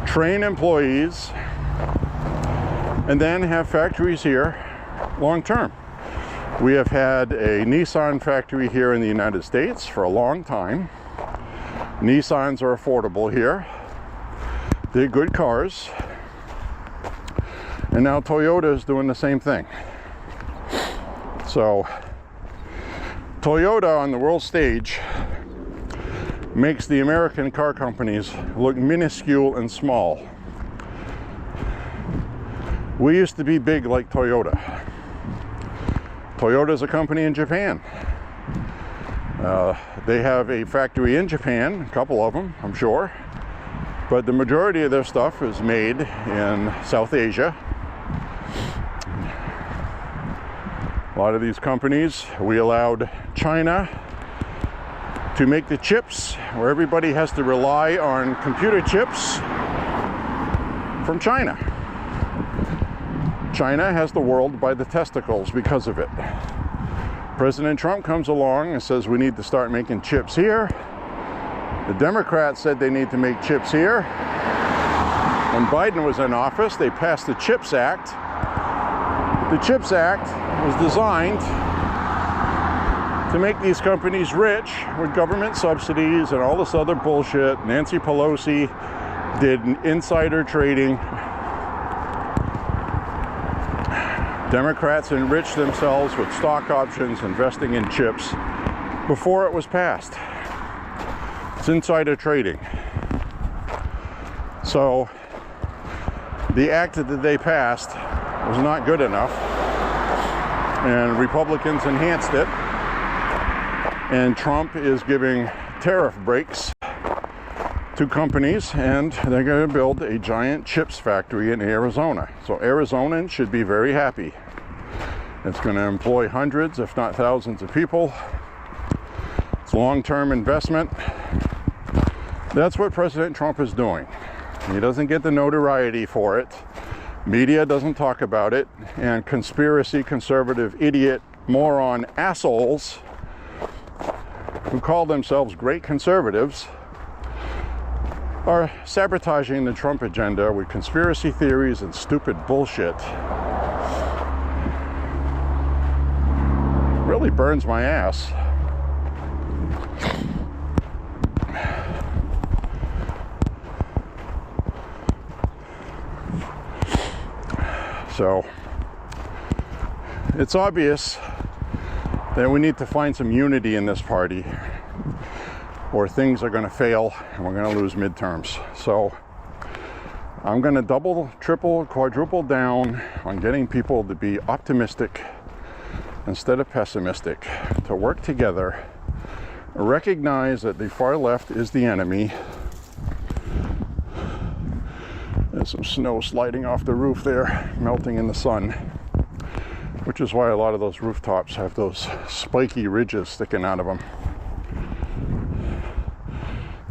S1: train employees, and then have factories here long term. We have had a Nissan factory here in the United States for a long time. Nissans are affordable here. They're good cars. And now Toyota is doing the same thing. So Toyota on the world stage makes the American car companies look minuscule and small. We used to be big like Toyota. Toyota is a company in Japan. They have a factory in Japan, a couple of them, I'm sure. But the majority of their stuff is made in South Asia. A lot of these companies, we allowed China to make the chips, where everybody has to rely on computer chips from China. China has the world by the testicles because of it. President Trump comes along and says we need to start making chips here. The Democrats said they need to make chips here. When Biden was in office, they passed the CHIPS Act. The CHIPS Act was designed to make these companies rich with government subsidies and all this other bullshit. Nancy Pelosi did insider trading. Democrats enriched themselves with stock options, investing in chips before it was passed. It's insider trading. So the act that they passed was not good enough, and Republicans enhanced it, and Trump is giving tariff breaks to companies, and they're going to build a giant chips factory in Arizona. So Arizonans should be very happy. It's going to employ hundreds, if not thousands of people. It's long-term investment. That's what President Trump is doing. He doesn't get the notoriety for it. Media doesn't talk about it. And conspiracy, conservative, idiot, moron assholes who call themselves great conservatives are sabotaging the Trump agenda with conspiracy theories and stupid bullshit. Really burns my ass. So it's obvious that we need to find some unity in this party, or things are going to fail and we're going to lose midterms. So I'm going to double, triple, quadruple down on getting people to be optimistic instead of pessimistic, to work together, recognize that the far left is the enemy. There's some snow sliding off the roof there, melting in the sun, which is why a lot of those rooftops have those spiky ridges sticking out of them.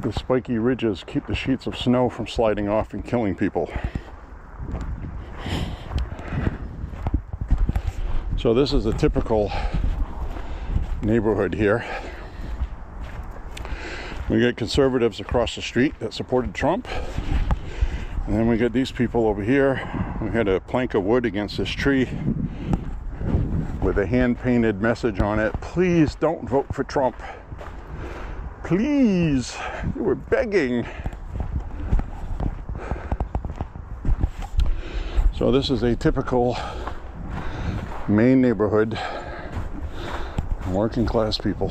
S1: The spiky ridges keep the sheets of snow from sliding off and killing people. So this is a typical neighborhood here. We get conservatives across the street that supported Trump. And then we get these people over here. We had a plank of wood against this tree with a hand-painted message on it. Please don't vote for Trump. Please, we're begging. So this is a typical Maine neighborhood, working class people.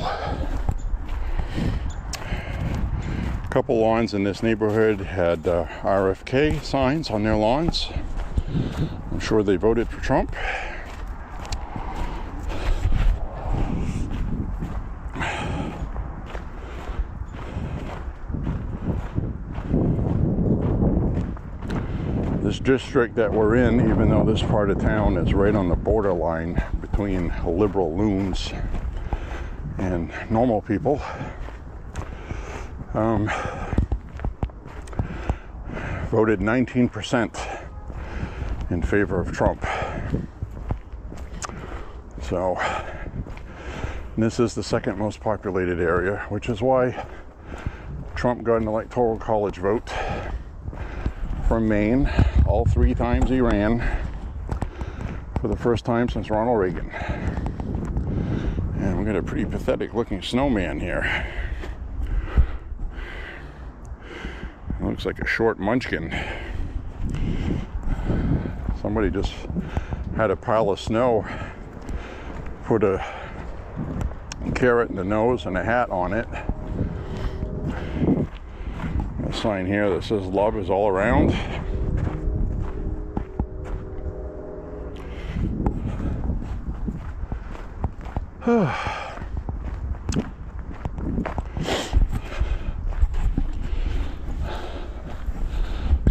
S1: A couple lawns in this neighborhood had RFK signs on their lawns. I'm sure they voted for Trump. This district that we're in, even though this part of town is right on the borderline between liberal loons and normal people voted 19% in favor of Trump. So this is the second most populated area, which is why Trump got an electoral college vote from Maine all 3 times he ran, for the first time since Ronald Reagan. And we got a pretty pathetic looking snowman here. It looks like a short munchkin. Somebody just had a pile of snow, put a carrot in the nose and a hat on it. A sign here that says love is all around.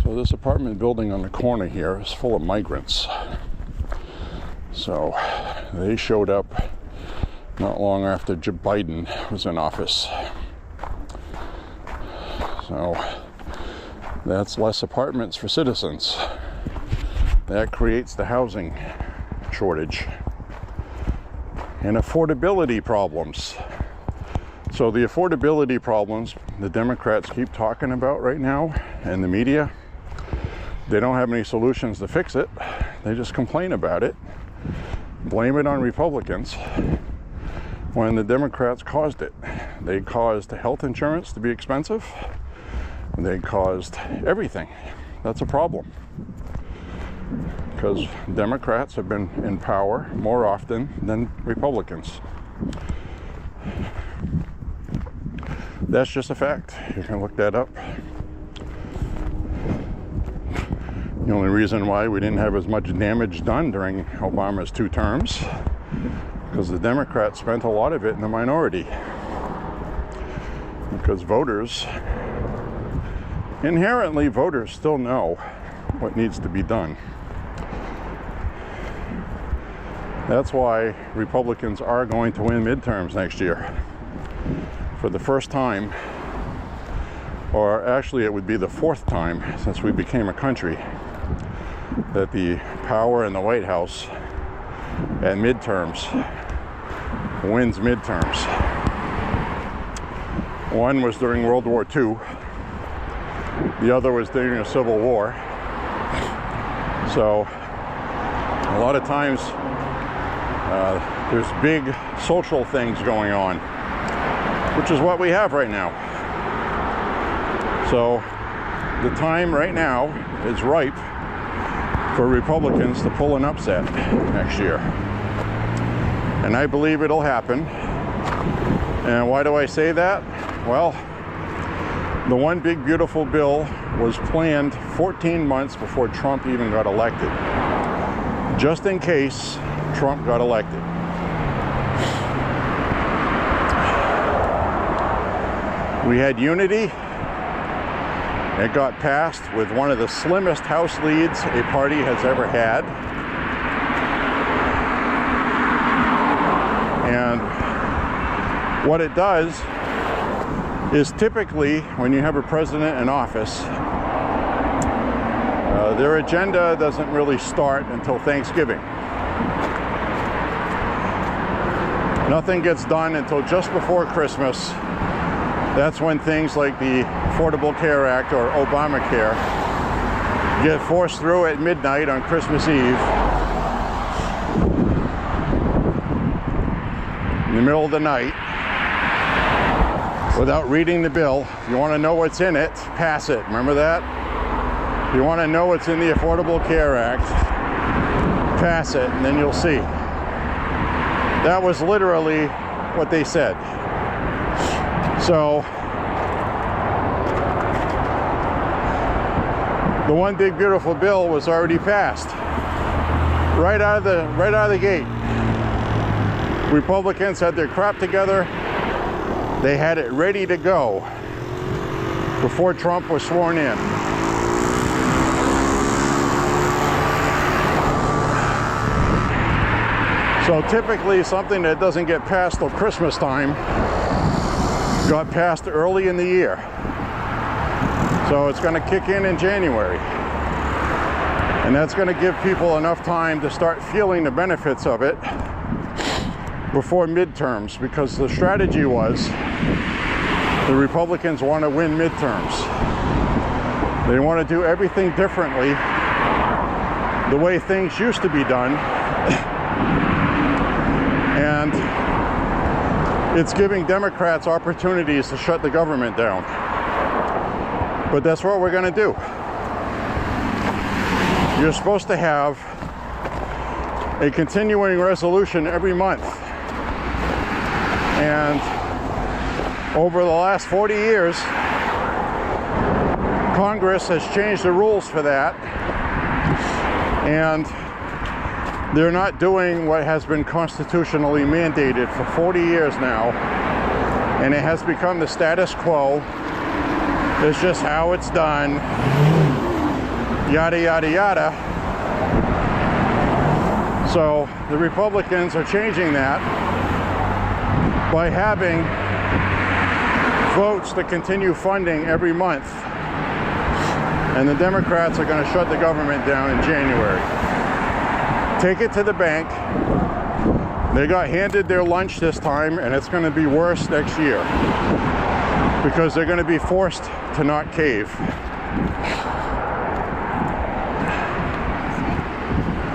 S1: So this apartment building on the corner here is full of migrants. So they showed up not long after Biden was in office. So that's less apartments for citizens. That creates the housing shortage and affordability problems. So the affordability problems the Democrats keep talking about right now in the media, they don't have any solutions to fix it. They just complain about it, blame it on Republicans, when the Democrats caused it. They caused health insurance to be expensive. They caused everything. That's a problem, because Democrats have been in power more often than Republicans. That's just a fact. You can look that up. The only reason why we didn't have as much damage done during Obama's 2 terms, because the Democrats spent a lot of it in the minority. Because inherently voters still know what needs to be done. That's why Republicans are going to win midterms next year. For the first time, or actually it would be the 4th time since we became a country, that the power in the White House at midterms wins midterms. One was during World War II. The other was during a Civil War. So a lot of times there's big social things going on, which is what we have right now. So the time right now is ripe for Republicans to pull an upset next year. And I believe it'll happen. And why do I say that? Well, the one big beautiful bill was planned 14 months before Trump even got elected, just in case Trump got elected. We had unity. It got passed with one of the slimmest House leads a party has ever had. And what it does is, typically when you have a president in office, their agenda doesn't really start until Thanksgiving. Nothing gets done until just before Christmas. That's when things like the Affordable Care Act or Obamacare get forced through at midnight on Christmas Eve, in the middle of the night, without reading the bill. If you want to know what's in it, pass it. Remember that? If you want to know what's in the Affordable Care Act, pass it, and then you'll see. That was literally what they said. So the one big beautiful bill was already passed right out of the gate. Republicans had their crap together. They had it ready to go before Trump was sworn in. So typically something that doesn't get passed till Christmas time got passed early in the year. So it's going to kick in January. And that's going to give people enough time to start feeling the benefits of it before midterms, because the strategy was the Republicans want to win midterms. They want to do everything differently, the way things used to be done. And it's giving Democrats opportunities to shut the government down. But that's what we're going to do. You're supposed to have a continuing resolution every month. And over the last 40 years, Congress has changed the rules for that. And they're not doing what has been constitutionally mandated for 40 years now. And it has become the status quo. It's just how it's done. Yada, yada, yada. So the Republicans are changing that by having votes to continue funding every month. And the Democrats are going to shut the government down in January. Take it to the bank. They got handed their lunch this time, and it's going to be worse next year because they're going to be forced to not cave.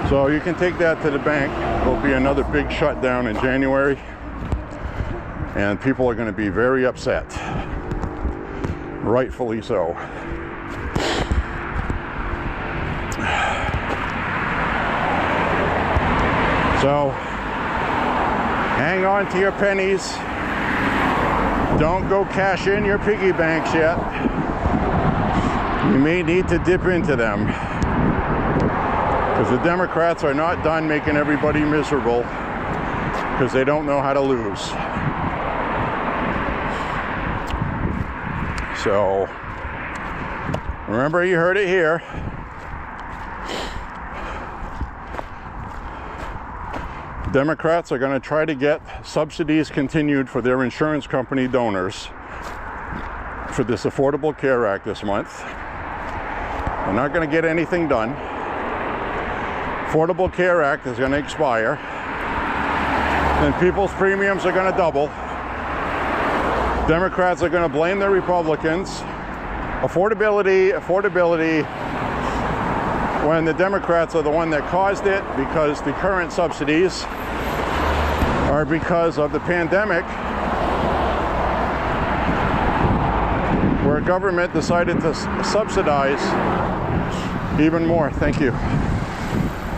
S1: So you can take that to the bank. There'll be another big shutdown in January, and people are going to be very upset. Rightfully so. So hang on to your pennies. Don't go cash in your piggy banks yet. You may need to dip into them, because the Democrats are not done making everybody miserable, because they don't know how to lose. So remember, you heard it here. Democrats are going to try to get subsidies continued for their insurance company donors for this Affordable Care Act this month. They're not going to get anything done. Affordable Care Act is going to expire. Then people's premiums are going to double. Democrats are going to blame the Republicans. Affordability, when the Democrats are the one that caused it, because the current subsidies are because of the pandemic, where government decided to subsidize even more. Thank you.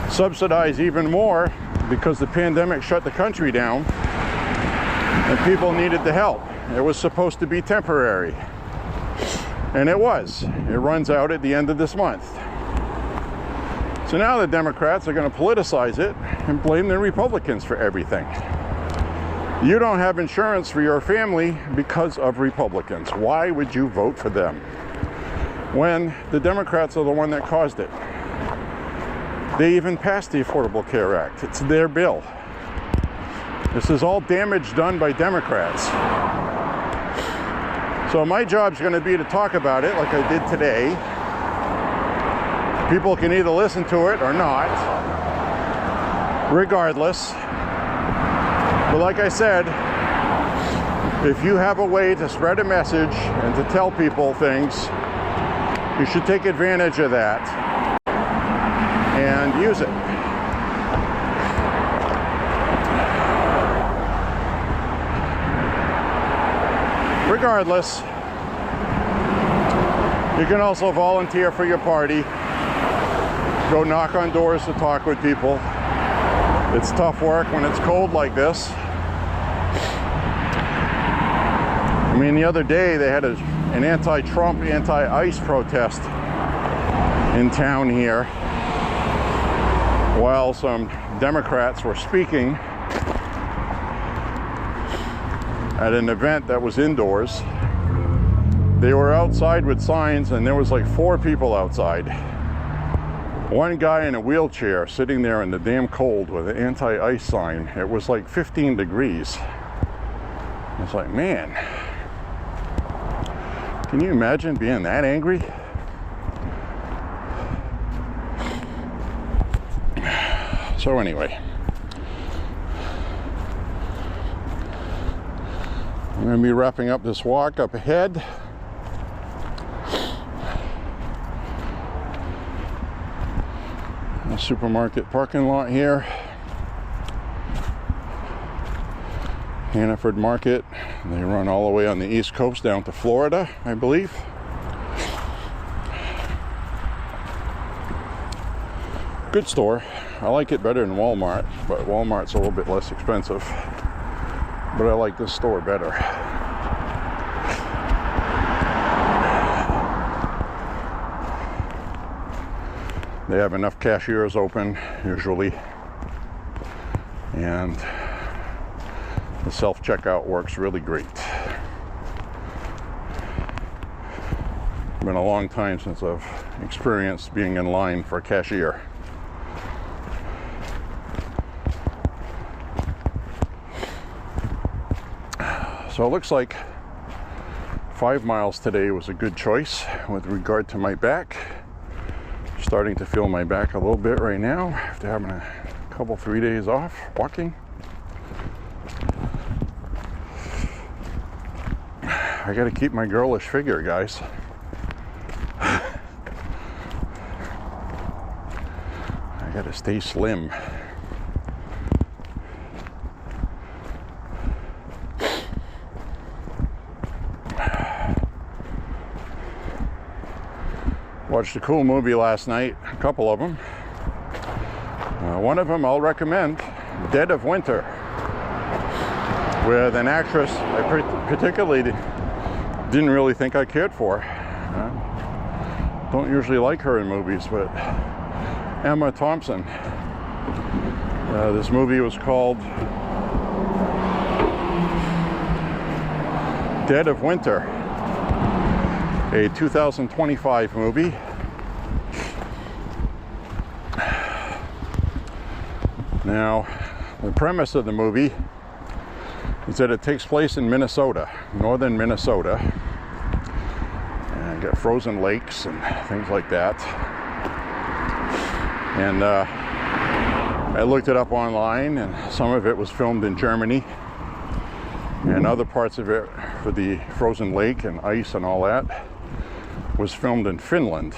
S1: Subsidize even more because the pandemic shut the country down and people needed the help. It was supposed to be temporary, and it was. It runs out at the end of this month. So now the Democrats are going to politicize it and blame the Republicans for everything. You don't have insurance for your family because of Republicans. Why would you vote for them when the Democrats are the one that caused it? They even passed the Affordable Care Act. It's their bill. This is all damage done by Democrats. So my job's going to be to talk about it like I did today. People can either listen to it or not, regardless. But like I said, if you have a way to spread a message and to tell people things, you should take advantage of that and use it. Regardless, you can also volunteer for your party. Go knock on doors to talk with people. It's tough work when it's cold like this. I mean, the other day they had an anti-Trump, anti-ICE protest in town here while some Democrats were speaking at an event that was indoors. They were outside with signs, and there was like 4 people outside. One guy in a wheelchair sitting there in the damn cold with an anti-ice sign. It was like 15 degrees. It's like, man, can you imagine being that angry? So anyway, I'm going to be wrapping up this walk up ahead. A supermarket parking lot here. Hannaford Market. They run all the way on the East Coast down to Florida, I believe. Good store. I like it better than Walmart, but Walmart's a little bit less expensive. But I like this store better. They have enough cashiers open, usually. And the self-checkout works really great. It's been a long time since I've experienced being in line for a cashier. So it looks like 5 miles today was a good choice with regard to my back. Starting to feel my back a little bit right now after having a couple, 3 days off walking. I gotta keep my girlish figure, guys. I gotta stay slim. Watched a cool movie last night, a couple of them. One of them I'll recommend, Dead of Winter, with an actress I particularly didn't really think I cared for. Don't usually like her in movies, but Emma Thompson. This movie was called Dead of Winter, a 2025 movie. Now, the premise of the movie is that it takes place in Minnesota, northern Minnesota, and you got frozen lakes and things like that. And I looked it up online, and some of it was filmed in Germany, and other parts of it for the frozen lake and ice and all that was filmed in Finland.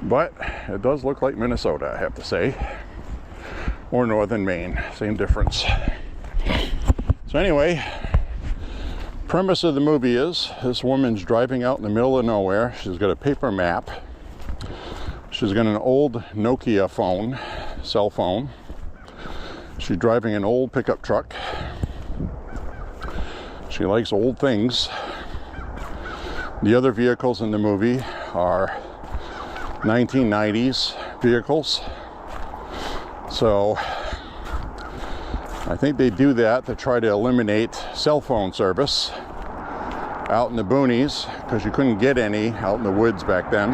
S1: But it does look like Minnesota, I have to say, or northern Maine, same difference. So anyway, premise of the movie is this woman's driving out in the middle of nowhere. She's got a paper map. She's got an old Nokia phone, cell phone. She's driving an old pickup truck. She likes old things. The other vehicles in the movie are 1990s vehicles. So I think they do that to try to eliminate cell phone service out in the boonies, because you couldn't get any out in the woods back then.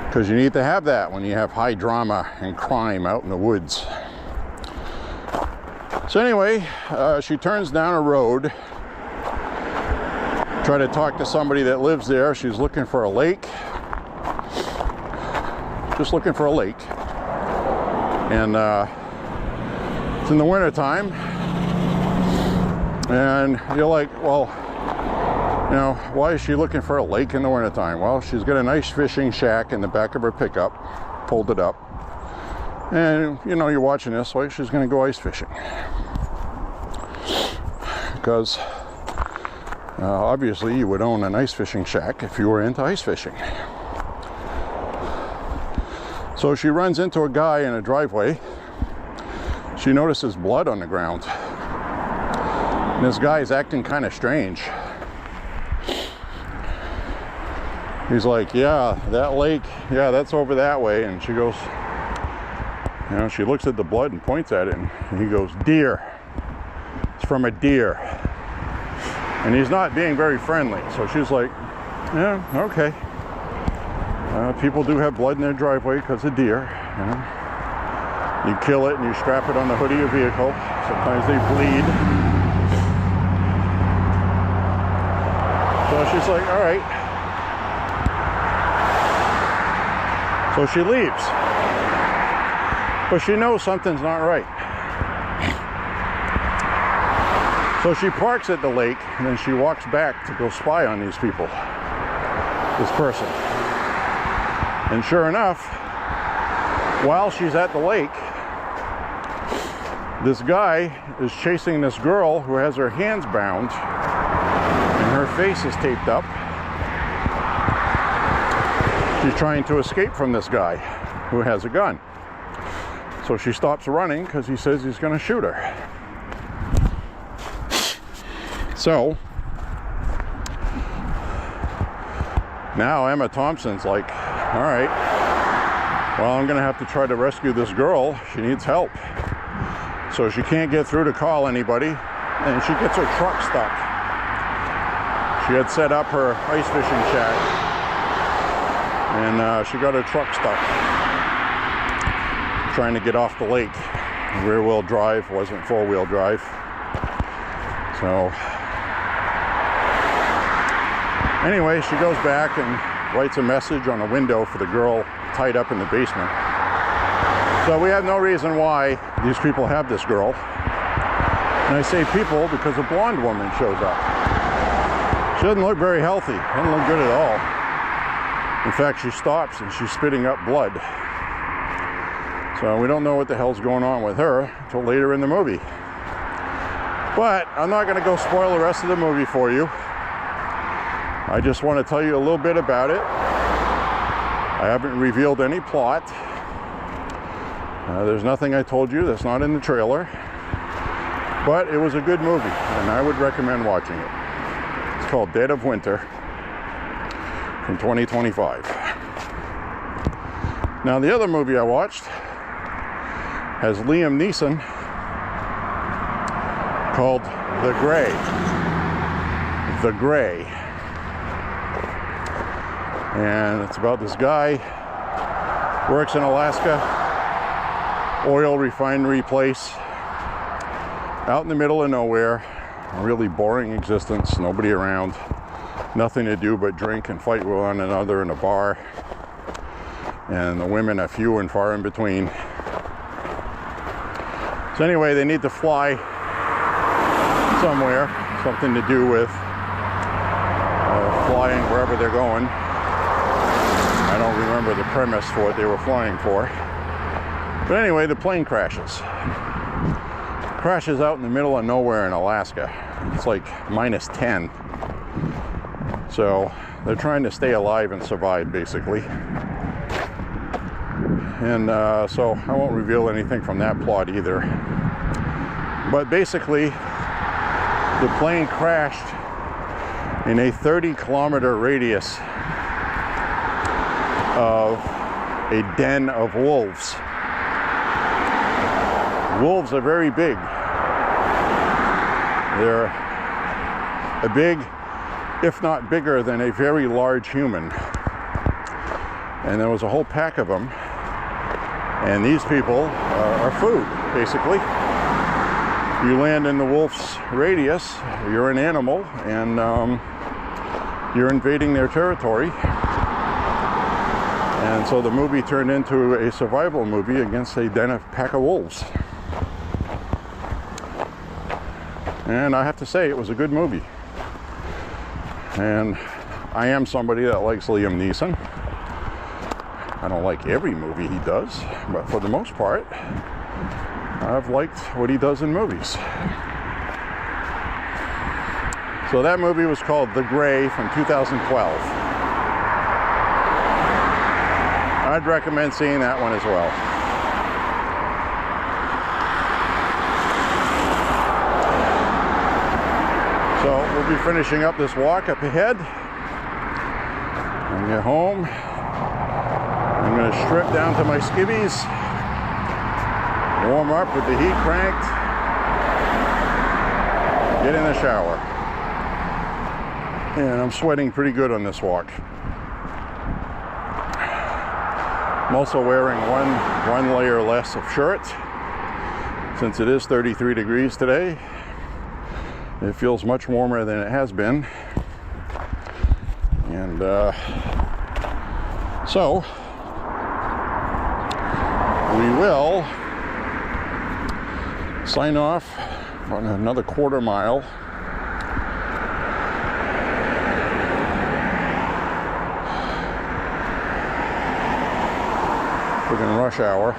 S1: Because you need to have that when you have high drama and crime out in the woods. So anyway, she turns down a road, try to talk to somebody that lives there. She's looking for a lake, just looking for a lake. And it's in the winter time, and you're like, well, you know, why is she looking for a lake in the wintertime? Well, she's got a nice fishing shack in the back of her pickup, pulled it up. And, you know, you're watching this, like she's going to go ice fishing. Because obviously you would own an ice fishing shack if you were into ice fishing. So she runs into a guy in a driveway. She notices blood on the ground. And this guy is acting kind of strange. He's like, yeah, that lake, yeah, that's over that way. And she goes, you know, she looks at the blood and points at it, and he goes, deer. It's from a deer. And he's not being very friendly. So she's like, Yeah, okay. People do have blood in their driveway because of deer. You know? You kill it and you strap it on the hood of your vehicle. Sometimes they bleed. So she's like, all right. So she leaves. But she knows something's not right. So she parks at the lake and then she walks back to go spy on these people. This person. And sure enough, while she's at the lake, this guy is chasing this girl who has her hands bound and her face is taped up. She's trying to escape from this guy who has a gun. So she stops running because he says he's going to shoot her. So now Emma Thompson's like, all right, well, I'm going to have to try to rescue this girl. She needs help. So she can't get through to call anybody, and she gets her truck stuck. She had set up her ice fishing shack, and she got her truck stuck trying to get off the lake. Rear-wheel drive, wasn't four-wheel drive. So anyway, she goes back and writes a message on a window for the girl tied up in the basement. So we have no reason why these people have this girl. And I say people because a blonde woman shows up. She doesn't look very healthy, doesn't look good at all. In fact, she stops and she's spitting up blood. So we don't know what the hell's going on with her until later in the movie. But I'm not going to go spoil the rest of the movie for you. I just want to tell you a little bit about it. I haven't revealed any plot. There's nothing I told you that's not in the trailer. But it was a good movie, and I would recommend watching it. It's called Dead of Winter from 2025. Now, the other movie I watched has Liam Neeson called The Gray. The Gray. And it's about this guy, works in Alaska, oil refinery place, out in the middle of nowhere, a really boring existence, nobody around, nothing to do but drink and fight with one another in a bar, and the women are few and far in between. So anyway, they need to fly somewhere, something to do with flying wherever they're going. I don't remember the premise for what they were flying for. But anyway, the plane crashes. Crashes out in the middle of nowhere in Alaska. It's like -10. So they're trying to stay alive and survive, basically. And so I won't reveal anything from that plot either. But basically, the plane crashed in a 30-kilometer radius of a den of wolves. Wolves are very big. They're big, if not bigger than a very large human. And there was a whole pack of them. And these people are food, basically. You land in the wolf's radius, you're an animal, and you're invading their territory. And so the movie turned into a survival movie against a pack of wolves. And I have to say, it was a good movie. And I am somebody that likes Liam Neeson. I don't like every movie he does, but for the most part, I've liked what he does in movies. So that movie was called The Gray from 2012. I'd recommend seeing that one as well. So we'll be finishing up this walk up ahead. When I get home, I'm going to strip down to my skivvies, warm up with the heat cranked, get in the shower. And I'm sweating pretty good on this walk. I'm also wearing one layer less of shirt since it is 33 degrees today. It feels much warmer than it has been. And so we will sign off on another quarter mile. Friggin' rush hour.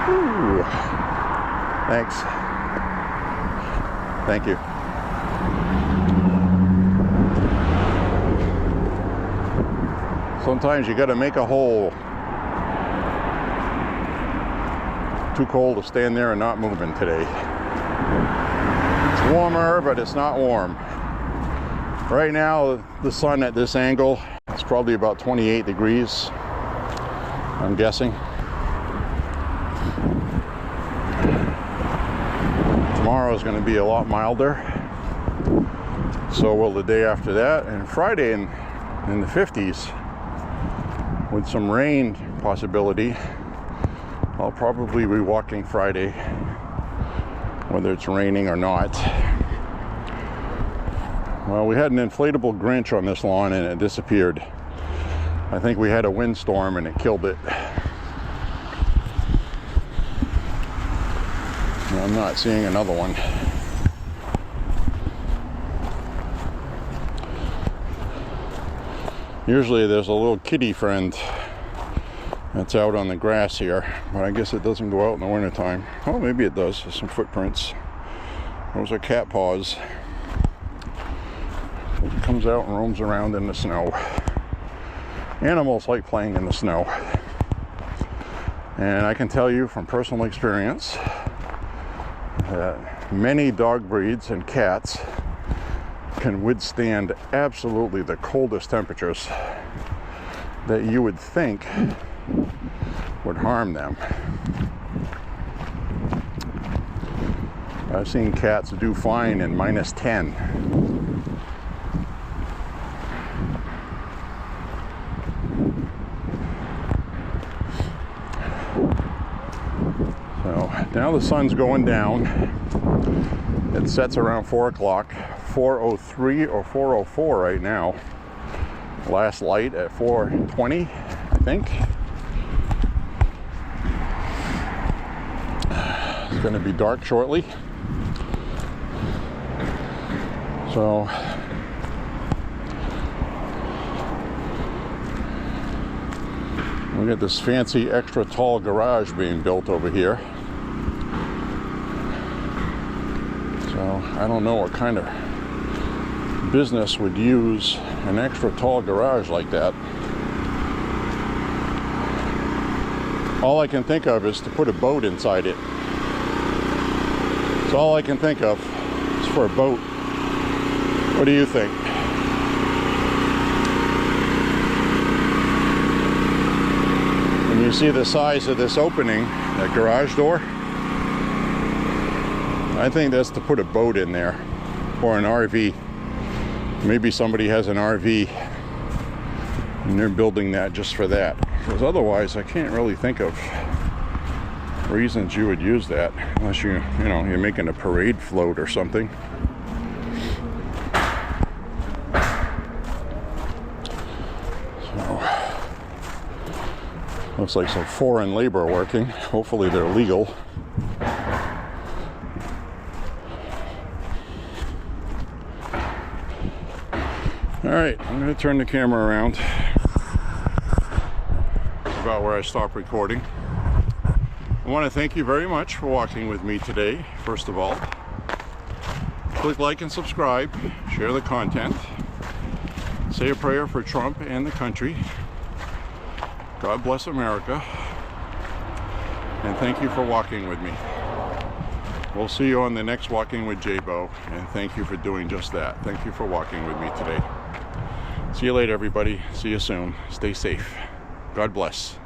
S1: Ooh. Thanks. Thank you. Sometimes you gotta make a hole. Too cold to stand there and not moving today. It's warmer, but it's not warm. Right now, the sun at this angle is probably about 28 degrees, I'm guessing. Tomorrow is going to be a lot milder. So will the day after that. And Friday in the 50s with some rain possibility. I'll probably be walking Friday, whether it's raining or not. Well, we had an inflatable Grinch on this lawn and it disappeared. I think we had a windstorm and it killed it. I'm not seeing another one. Usually there's a little kitty friend that's out on the grass here, but I guess it doesn't go out in the wintertime. Oh, maybe it does. There's some footprints. Those are cat paws. It comes out and roams around in the snow. Animals like playing in the snow. And I can tell you from personal experience that many dog breeds and cats can withstand absolutely the coldest temperatures that you would think would harm them. I've seen cats do fine in -10. So now the sun's going down. It sets around 4 o'clock, 4:03 or 4:04 right now. Last light at 4:20, I think. It's going to be dark shortly. So we got this fancy extra tall garage being built over here. So I don't know what kind of business would use an extra tall garage like that. All I can think of is to put a boat inside it. That's all I can think of is for a boat. What do you think? When you see the size of this opening, that garage door, I think that's to put a boat in there, or an RV. Maybe somebody has an RV and they're building that just for that. Because otherwise, I can't really think of reasons you would use that, unless you're making a parade float or something. So, looks like some foreign labor working. Hopefully they're legal. Alright, I'm going to turn the camera around. About where I stopped recording. I want to thank you very much for walking with me today. First of all, click like and subscribe, share the content, say a prayer for Trump and the country. God bless America, and thank you for walking with me. We'll see you on the next Walking with J.Beau, and thank you for doing just that. Thank you for walking with me today. See you later, everybody. See you soon. Stay safe. God bless.